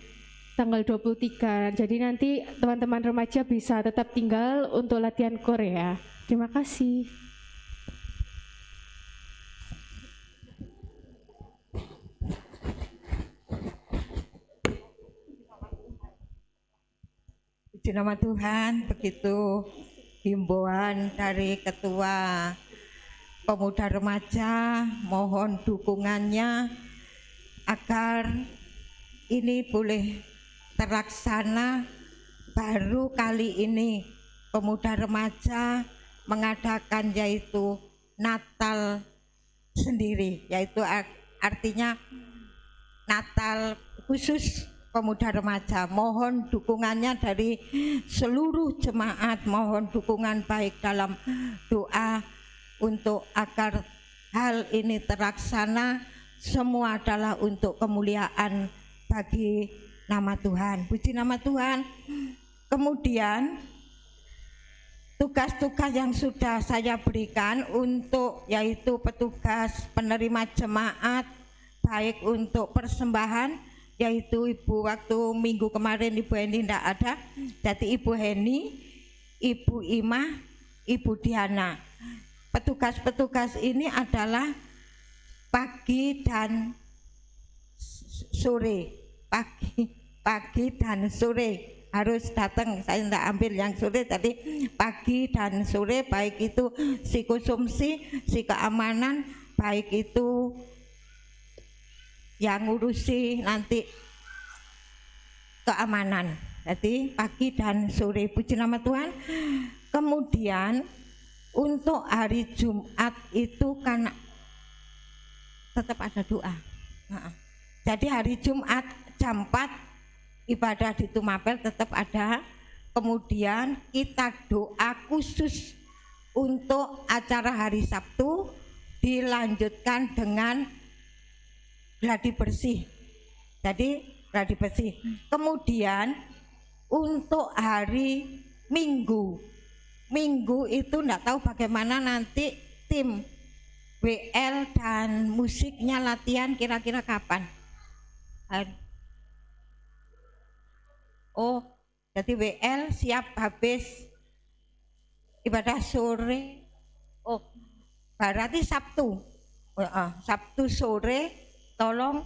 tanggal 23. Jadi nanti teman-teman remaja bisa tetap tinggal untuk latihan KOR ya. Terima kasih. Puji nama Tuhan, begitu himbauan dari Ketua Pemuda Remaja, mohon dukungannya agar ini boleh terlaksana. Baru kali ini Pemuda Remaja mengadakan yaitu Natal sendiri, yaitu artinya Natal khusus Pemuda Remaja. Mohon dukungannya dari seluruh jemaat, mohon dukungan baik dalam doa untuk agar hal ini terlaksana. Semua adalah untuk kemuliaan bagi nama Tuhan. Puji nama Tuhan. Kemudian tugas-tugas yang sudah saya berikan untuk yaitu petugas penerima jemaat, baik untuk persembahan, yaitu Ibu waktu minggu kemarin Ibu Heni tidak ada, jadi Ibu Heni, Ibu Imah, Ibu Diana. Petugas-petugas ini adalah pagi dan sore, pagi dan sore harus datang. Saya tidak ambil yang sore, tadi pagi dan sore, baik itu psikosumsi, si keamanan, baik itu yang ngurusi nanti keamanan. Jadi pagi dan sore, puji nama Tuhan. Kemudian untuk hari Jumat itu kan tetap ada doa. Jadi hari Jumat jam 4 ibadah di Tumapel tetap ada. Kemudian kita doa khusus untuk acara hari Sabtu, dilanjutkan dengan gladi bersih. Jadi gladi bersih. Kemudian untuk hari Minggu itu enggak tahu bagaimana nanti tim WL dan musiknya latihan kira-kira kapan. Oh, jadi WL siap habis ibadah sore. Oh, berarti Sabtu. Sabtu sore tolong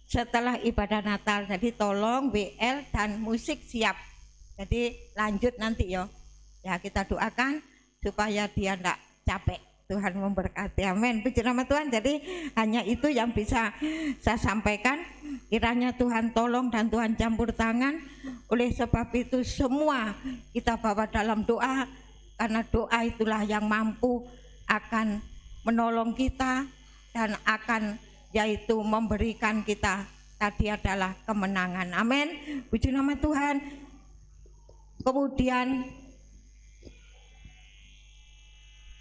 setelah ibadah Natal, jadi tolong WL dan musik siap. Jadi lanjut nanti ya kita doakan supaya dia enggak capek. Tuhan memberkati, amin. Puji nama Tuhan. Jadi hanya itu yang bisa saya sampaikan. Kiranya Tuhan tolong dan Tuhan campur tangan. Oleh sebab itu semua kita bawa dalam doa, karena doa itulah yang mampu akan menolong kita dan akan yaitu memberikan kita tadi adalah kemenangan. Amin. Puji nama Tuhan. Kemudian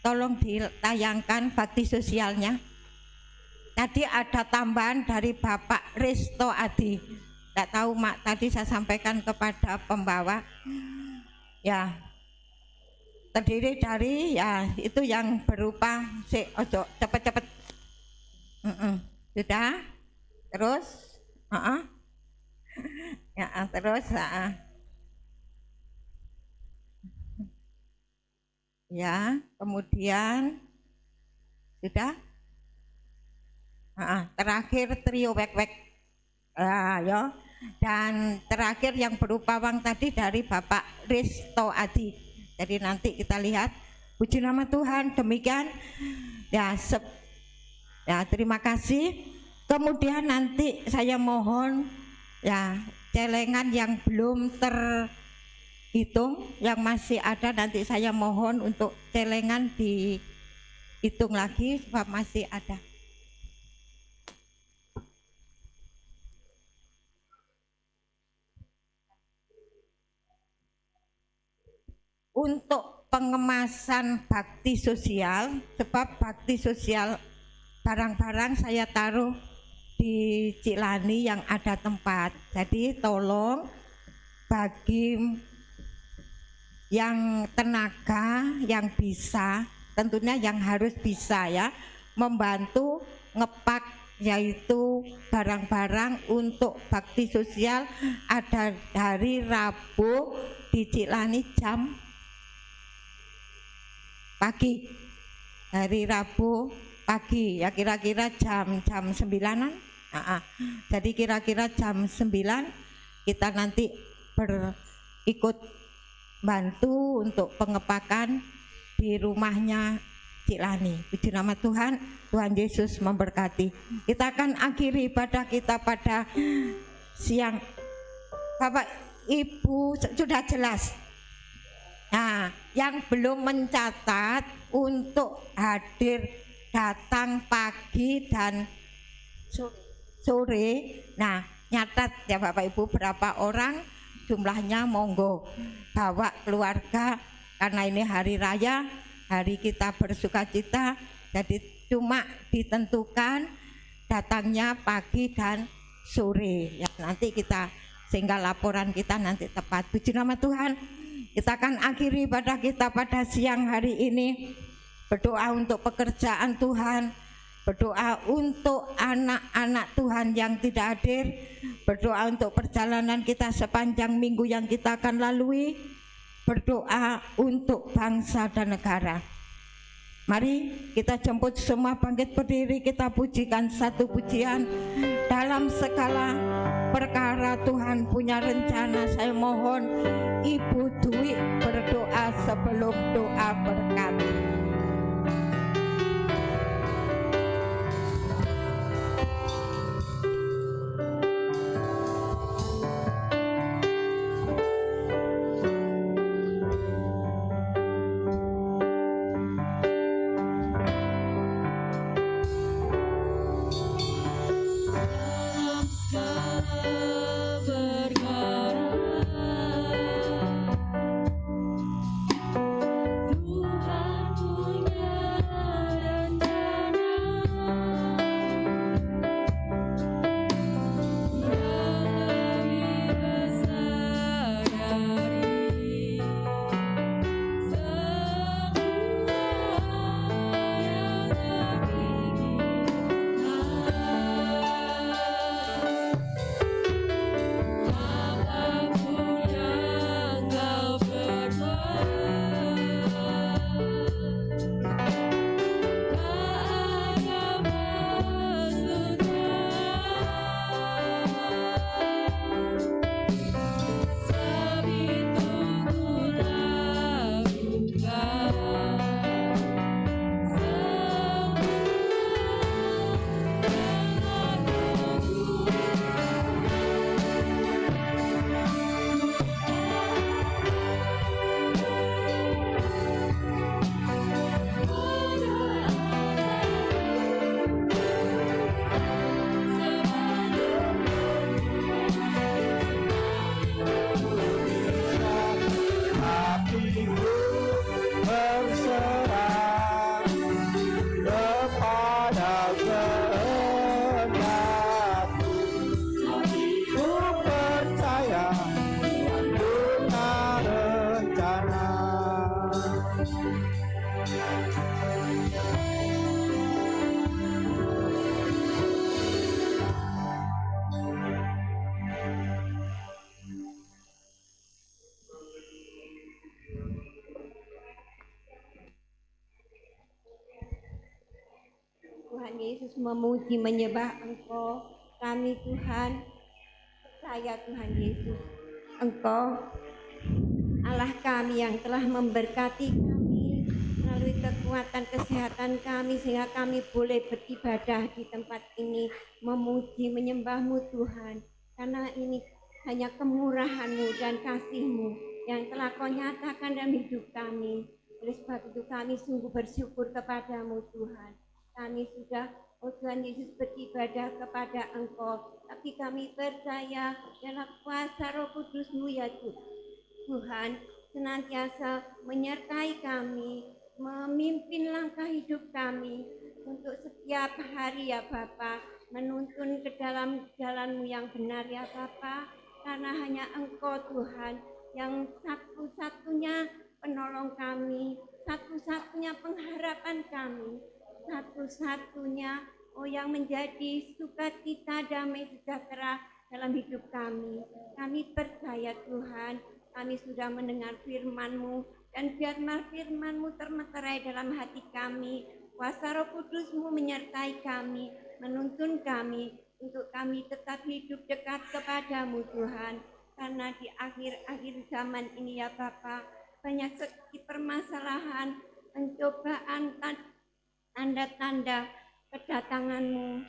tolong ditayangkan bakti sosialnya. Tadi ada tambahan dari Bapak Risto Adi. Tidak tahu Mak, tadi saya sampaikan kepada pembawa. Ya, terdiri dari ya itu yang berupa cepet-cepet. Sudah? Terus? Ya, terus. Ya, kemudian sudah. Terakhir trio wek-wek. Ya. Dan terakhir yang berupa uang tadi dari Bapak Risto Adi. Jadi nanti kita lihat. Puji nama Tuhan. Demikian. Ya, terima kasih. Kemudian nanti saya mohon ya celengan yang belum terhitung yang masih ada, nanti saya mohon untuk celengan dihitung lagi sebab masih ada. Untuk pengemasan bakti sosial, sebab bakti sosial barang-barang saya taruh di Cilani yang ada tempat. Jadi tolong bagi yang tenaga, yang bisa, tentunya yang harus bisa ya, membantu ngepak yaitu barang-barang untuk bakti sosial ada hari Rabu di Cilani jam pagi, hari Rabu pagi ya, kira-kira jam 9-an. Jadi kira-kira jam 9 kita nanti ikut bantu untuk pengepakan di rumahnya Cilani. Puji nama Tuhan, Tuhan Yesus memberkati. Kita akan akhiri ibadah kita pada siang. Bapak Ibu sudah jelas. Nah, yang belum mencatat untuk hadir datang pagi dan sore, nah nyatat ya Bapak Ibu berapa orang, jumlahnya monggo bawa keluarga, karena ini hari raya, hari kita bersukacita, jadi cuma ditentukan datangnya pagi dan sore ya, nanti kita sehingga laporan kita nanti tepat. Puji nama Tuhan. Kita akan akhiri ibadah kita pada siang hari ini, berdoa untuk pekerjaan Tuhan, berdoa untuk anak-anak Tuhan yang tidak hadir, berdoa untuk perjalanan kita sepanjang minggu yang kita akan lalui, berdoa untuk bangsa dan negara. Mari kita jemput semua bangkit berdiri, kita pujikan satu pujian. Dalam segala perkara Tuhan punya rencana. Saya mohon Ibu Dwi berdoa sebelum doa berkat. Tuhan Yesus memuji menyembah Engkau, kami Tuhan percaya Tuhan Yesus, Engkau Allah kami yang telah memberkati kami melalui kekuatan kekuatan kesehatan kami sehingga kami boleh beribadah di tempat ini, memuji menyembah-Mu Tuhan, karena ini hanya kemurahan-Mu dan kasih-Mu yang telah Kau nyatakan dalam hidup kami. Oleh sebab itu kami sungguh bersyukur kepadamu Tuhan. Kami sudah, oh Tuhan Yesus, beribadah kepada Engkau, tapi kami percaya dalam kuasa Roh Kudus-Mu ya Tuhan, senantiasa menyertai kami, memimpin langkah hidup kami untuk setiap hari ya Bapa, menuntun ke dalam jalan-Mu yang benar ya Bapa, karena hanya Engkau Tuhan yang satu-satunya penolong kami, satu-satunya pengharapan kami, satu-satunya yang menjadi sukacita, damai, sejahtera dalam hidup kami. Kami percaya Tuhan, kami sudah mendengar firman-Mu, dan biarlah firman-Mu termeterai dalam hati kami. Kuasa Roh Kudus-Mu menyertai kami, menuntun kami untuk kami tetap hidup dekat kepadamu Tuhan. Karena di akhir-akhir zaman ini ya Bapa, banyak sekali permasalahan, pencobaan, tanda-tanda kedatangan-Mu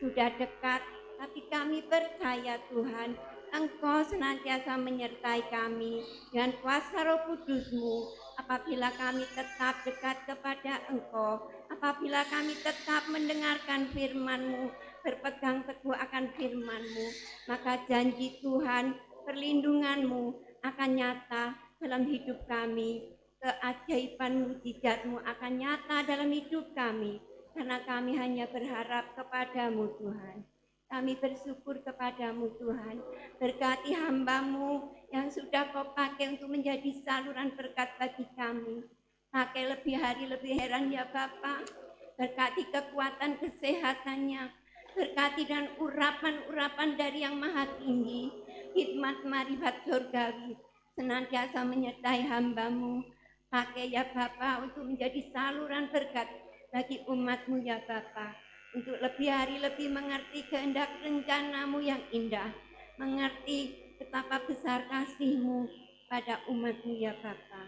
sudah dekat, tapi kami percaya Tuhan, Engkau senantiasa menyertai kami dengan kuasa Roh Kudus-Mu. Apabila kami tetap dekat kepada Engkau, apabila kami tetap mendengarkan firman-Mu, berpegang teguh akan firman-Mu, maka janji Tuhan, perlindungan-Mu akan nyata dalam hidup kami. Keajaiban mujizat-Mu akan nyata dalam hidup kami, karena kami hanya berharap kepadamu Tuhan. Kami bersyukur kepadamu Tuhan, berkati hamba-Mu yang sudah Kau pakai untuk menjadi saluran berkat bagi kami. Pakai lebih hari lebih heran ya Bapa, berkati kekuatan kesehatannya, berkati dan urapan-urapan dari yang maha tinggi, hikmat marifat surgawi, senantiasa menyertai hamba-Mu. Pakai ya Bapa untuk menjadi saluran berkat bagi umat-Mu ya Bapa, untuk lebih hari lebih mengerti kehendak rencana-Mu yang indah, mengerti betapa besar kasih-Mu pada umat-Mu ya Bapa.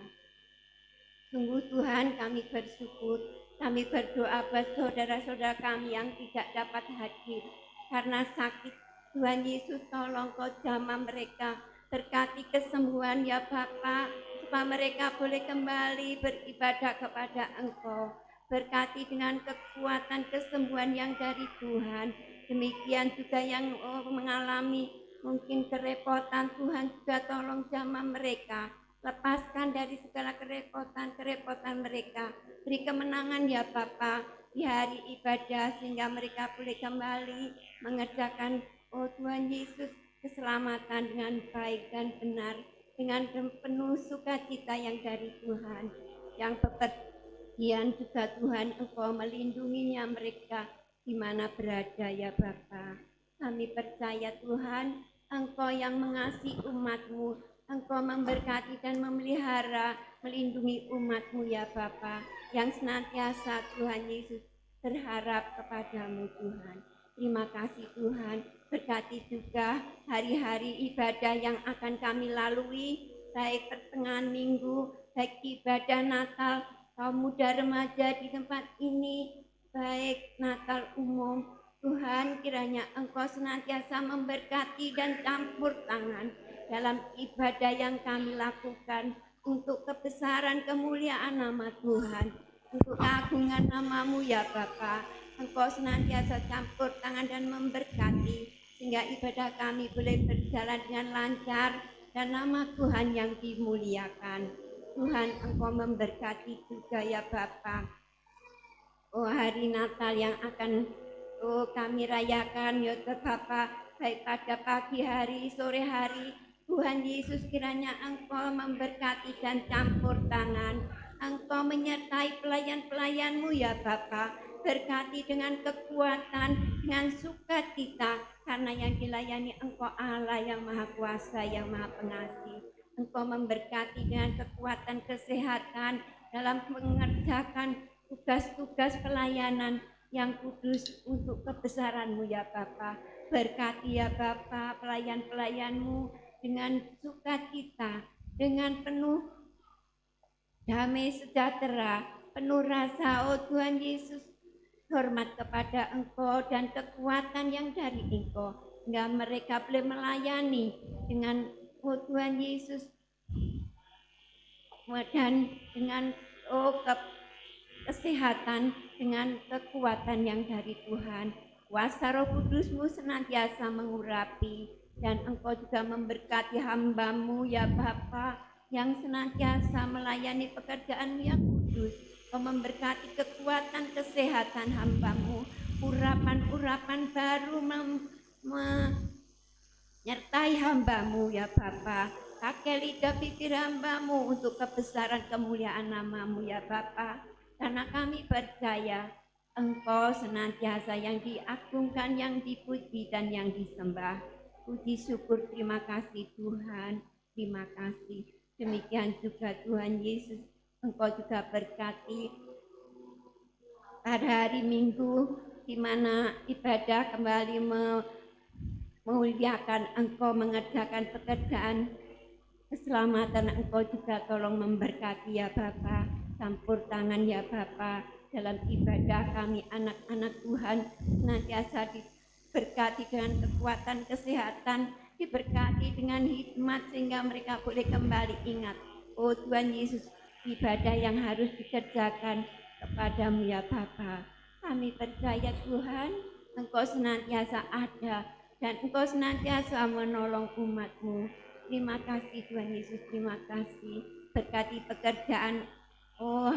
Sungguh Tuhan, kami bersyukur, kami berdoa buat saudara-saudara kami yang tidak dapat hadir karena sakit. Tuhan Yesus, tolong Kau jamah mereka, berkati kesembuhan ya Bapa, supaya mereka boleh kembali beribadah kepada Engkau. Berkati dengan kekuatan kesembuhan yang dari Tuhan. Demikian juga yang mengalami mungkin kerepotan, Tuhan juga tolong jamah mereka. Lepaskan dari segala kerepotan mereka. Beri kemenangan ya Bapa di hari ibadah, sehingga mereka boleh kembali mengerjakan Tuhan Yesus keselamatan dengan baik dan benar, dengan penuh sukacita yang dari Tuhan. Yang bepergian juga Tuhan, Engkau melindunginya mereka di mana berada ya Bapa. Kami percaya Tuhan, Engkau yang mengasihi umat-Mu, Engkau memberkati dan memelihara, melindungi umat-Mu ya Bapa, yang senantiasa Tuhan Yesus berharap kepadamu Tuhan. Terima kasih Tuhan, berkati juga hari-hari ibadah yang akan kami lalui, baik pertengahan minggu, baik ibadah Natal, kaum muda remaja di tempat ini, baik Natal umum. Tuhan, kiranya Engkau senantiasa memberkati dan campur tangan dalam ibadah yang kami lakukan untuk kebesaran kemuliaan nama Tuhan, untuk keagungan nama-Mu ya Bapa. Engkau senantiasa campur tangan dan memberkati sehingga ibadah kami boleh berjalan dengan lancar dan nama Tuhan yang dimuliakan. Tuhan, Engkau memberkati juga ya Bapa. Hari Natal yang akan kami rayakan ya Bapa, baik pada pagi hari, sore hari, Tuhan Yesus, kiranya Engkau memberkati dan campur tangan. Engkau menyertai pelayan-pelayan-Mu ya Bapa, berkati dengan kekuatan, dengan sukacita, karena yang dilayani Engkau Allah yang Maha Kuasa, yang Maha Pengasih. Engkau memberkati dengan kekuatan kesehatan dalam mengerjakan tugas-tugas pelayanan yang kudus untuk kebesaran-Mu ya Bapa. Berkati ya Bapa pelayan-pelayan-Mu dengan sukacita, dengan penuh damai sejahtera, penuh rasa, oh Tuhan Yesus, hormat kepada Engkau dan kekuatan yang dari Engkau, hingga mereka boleh melayani dengan, oh Tuhan Yesus, dan dengan kesehatan, dengan kekuatan yang dari Tuhan. Kuasa Roh Kudus-Mu senantiasa mengurapi, dan Engkau juga memberkati hamba-Mu ya Bapa, yang senantiasa melayani pekerjaan-Mu yang kudus. Kau memberkati kekuatan kesehatan hamba-Mu, urapan-urapan baru menyertai hamba-Mu ya Bapa. Pakai lidah bibir hamba-Mu untuk kebesaran kemuliaan nama-Mu ya Bapa. Karena kami percaya Engkau senantiasa yang diagungkan, yang dipuji dan yang disembah. Puji syukur, terima kasih Tuhan, terima kasih. Demikian juga Tuhan Yesus, Engkau juga berkati pada hari Minggu, di mana ibadah kembali memuliakan Engkau, mengerjakan pekerjaan keselamatan. Engkau juga tolong memberkati ya Bapa, campur tangan ya Bapa dalam ibadah kami anak-anak Tuhan, senantiasa diberkati dengan kekuatan kesehatan, diberkati dengan hikmat sehingga mereka boleh kembali ingat, oh Tuhan Yesus, ibadah yang harus dikerjakan kepadamu ya Bapa. Kami percaya Tuhan, Engkau senantiasa ada dan Engkau senantiasa menolong umat-Mu. Terima kasih Tuhan Yesus, terima kasih. Berkati pekerjaan, oh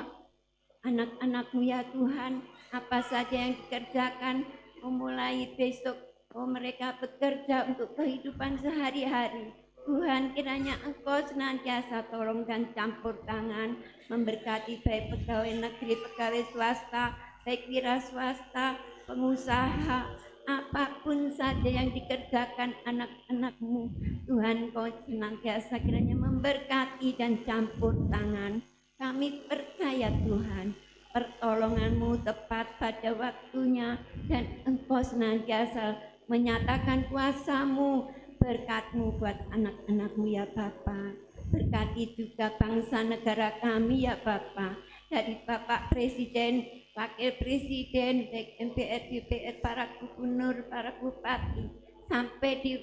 anak-anak-Mu ya Tuhan, apa saja yang dikerjakan, mulai besok, oh mereka bekerja untuk kehidupan sehari-hari. Tuhan, kiranya Engkau senantiasa tolong dan campur tangan, memberkati baik pegawai negeri, pegawai swasta, baik wira swasta, pengusaha, apapun saja yang dikerjakan anak-anak-Mu. Tuhan, Kau senantiasa kiranya memberkati dan campur tangan. Kami percaya Tuhan, pertolongan-Mu tepat pada waktunya dan Engkau senantiasa menyatakan kuasa-Mu, berkat-Mu buat anak-anak-Mu ya Bapa. Berkati juga bangsa negara kami ya Bapa, dari Bapak Presiden, Wakil Presiden, baik MPR, DPR, para gubernur, para bupati, sampai di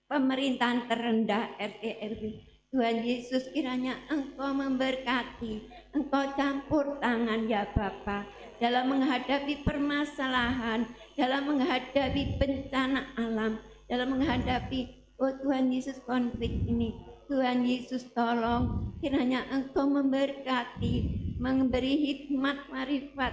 pemerintahan terendah RT RW. Tuhan Yesus, kiranya Engkau memberkati, Engkau campur tangan ya Bapa dalam menghadapi permasalahan, dalam menghadapi bencana alam, dalam menghadapi, oh Tuhan Yesus, konflik ini. Tuhan Yesus tolong, kiranya Engkau memberkati, memberi hikmat marifat,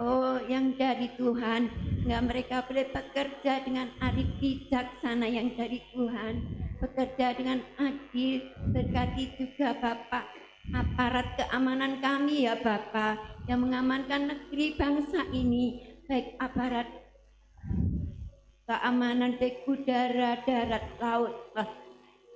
oh yang dari Tuhan, sehingga mereka boleh bekerja dengan arif bijaksana yang dari Tuhan, bekerja dengan adil. Berkati juga Bapak aparat keamanan kami ya Bapak, yang mengamankan negeri bangsa ini, baik aparat keamanan baik udara, darat, laut,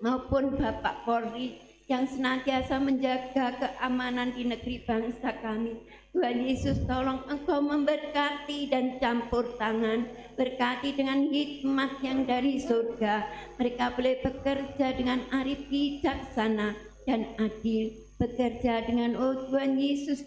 maupun Bapak Polri yang senantiasa menjaga keamanan di negeri bangsa kami. Tuhan Yesus, tolong Engkau memberkati dan campur tangan, berkati dengan hikmat yang dari surga. Mereka boleh bekerja dengan arif bijaksana dan adil, bekerja dengan, oh Tuhan Yesus,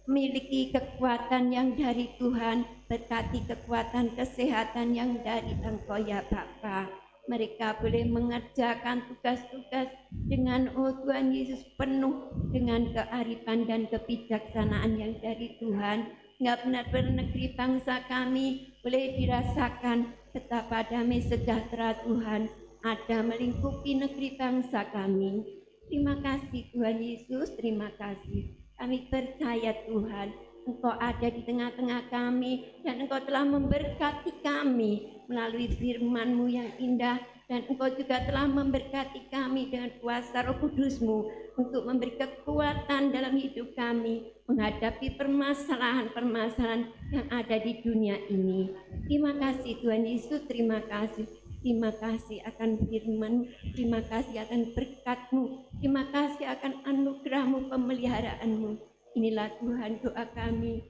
memiliki kekuatan yang dari Tuhan. Berkati kekuatan kesehatan yang dari Engkau ya Bapa. Mereka boleh mengerjakan tugas-tugas dengan, oh Tuhan Yesus, penuh dengan kearifan dan kebijaksanaan yang dari Tuhan. Hingga benar-benar negeri bangsa kami boleh dirasakan betapa damai sejahtera Tuhan ada melingkupi negeri bangsa kami. Terima kasih Tuhan Yesus, terima kasih. Kami percaya Tuhan, Engkau ada di tengah-tengah kami dan Engkau telah memberkati kami melalui firman-Mu yang indah, dan Engkau juga telah memberkati kami dengan kuasa Roh Kudus-Mu untuk memberi kekuatan dalam hidup kami menghadapi permasalahan-permasalahan yang ada di dunia ini. Terima kasih Tuhan Yesus, terima kasih. Terima kasih akan firman, terima kasih akan berkat-Mu, terima kasih akan anugerah-Mu, pemeliharaanmu. Inilah Tuhan doa kami,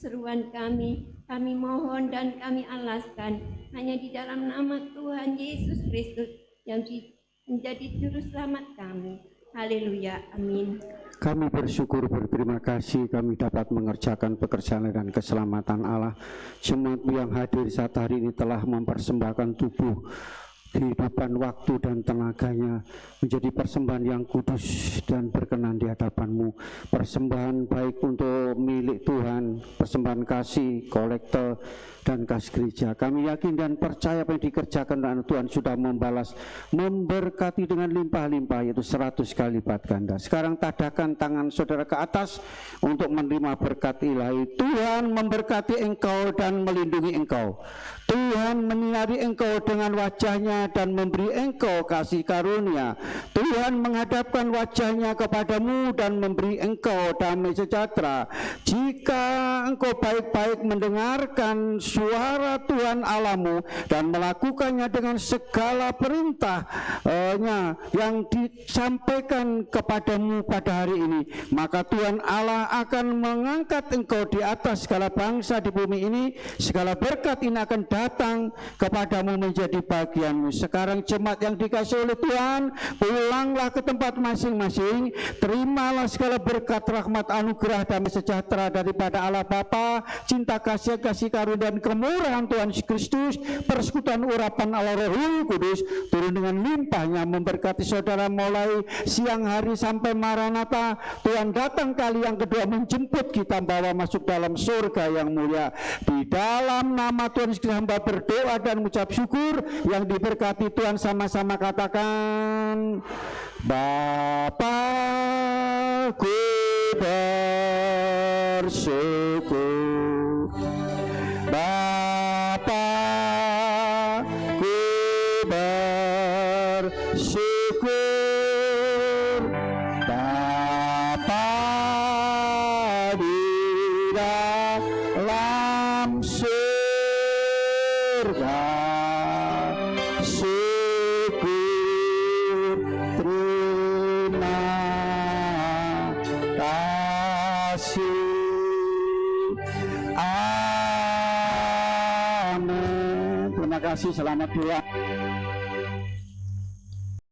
seruan kami mohon dan kami alaskan hanya di dalam nama Tuhan Yesus Kristus yang menjadi juru selamat kami. Haleluya, amin. Kami bersyukur, berterima kasih kami dapat mengerjakan pekerjaan dan keselamatan Allah. Jemaat yang hadir saat hari ini telah mempersembahkan tubuh, kehidupan, waktu dan tenaganya menjadi persembahan yang kudus dan berkenan di hadapan-Mu. Persembahan baik untuk milik Tuhan, persembahan kasih, kolektor dan kas gereja. Kami yakin dan percaya apa yang dikerjakan dan Tuhan sudah membalas, memberkati dengan limpah-limpah, yaitu 100 kali lipat ganda. Sekarang tadakan tangan saudara ke atas untuk menerima berkat ilahi. Tuhan memberkati engkau dan melindungi engkau. Tuhan menyinari engkau dengan wajahnya dan memberi engkau kasih karunia. Tuhan menghadapkan wajahnya kepadamu dan memberi engkau damai sejahtera. Jika engkau baik-baik mendengarkan suara Tuhan Allahmu dan melakukannya dengan segala perintahnya yang disampaikan kepadamu pada hari ini, maka Tuhan Allah akan mengangkat engkau di atas segala bangsa di bumi ini. Segala berkat ini akan datang kepadamu menjadi bagianmu. Sekarang jemaat yang dikasihi oleh Tuhan, pulanglah ke tempat masing-masing. Terimalah segala berkat, rahmat, anugerah, damai sejahtera daripada Allah Bapa, cinta kasih karunia dan kemurahan Tuhan Yesus Kristus, persekutuan urapan Allah Roh Kudus turun dengan limpahnya memberkati saudara mulai siang hari sampai Maranatha. Tuhan datang kali yang kedua menjemput kita, bawa masuk dalam surga yang mulia. Di dalam nama Tuhan Yesus Kristus hamba berdoa dan mengucap syukur. Yang diberkati Tuhan sama-sama katakan, Bapa-Ku bersyukur, Bapa-Ku bersyukur, Bapa di dalam surga, syukur, terima kasih. Amin. Terima kasih, selamat pulang.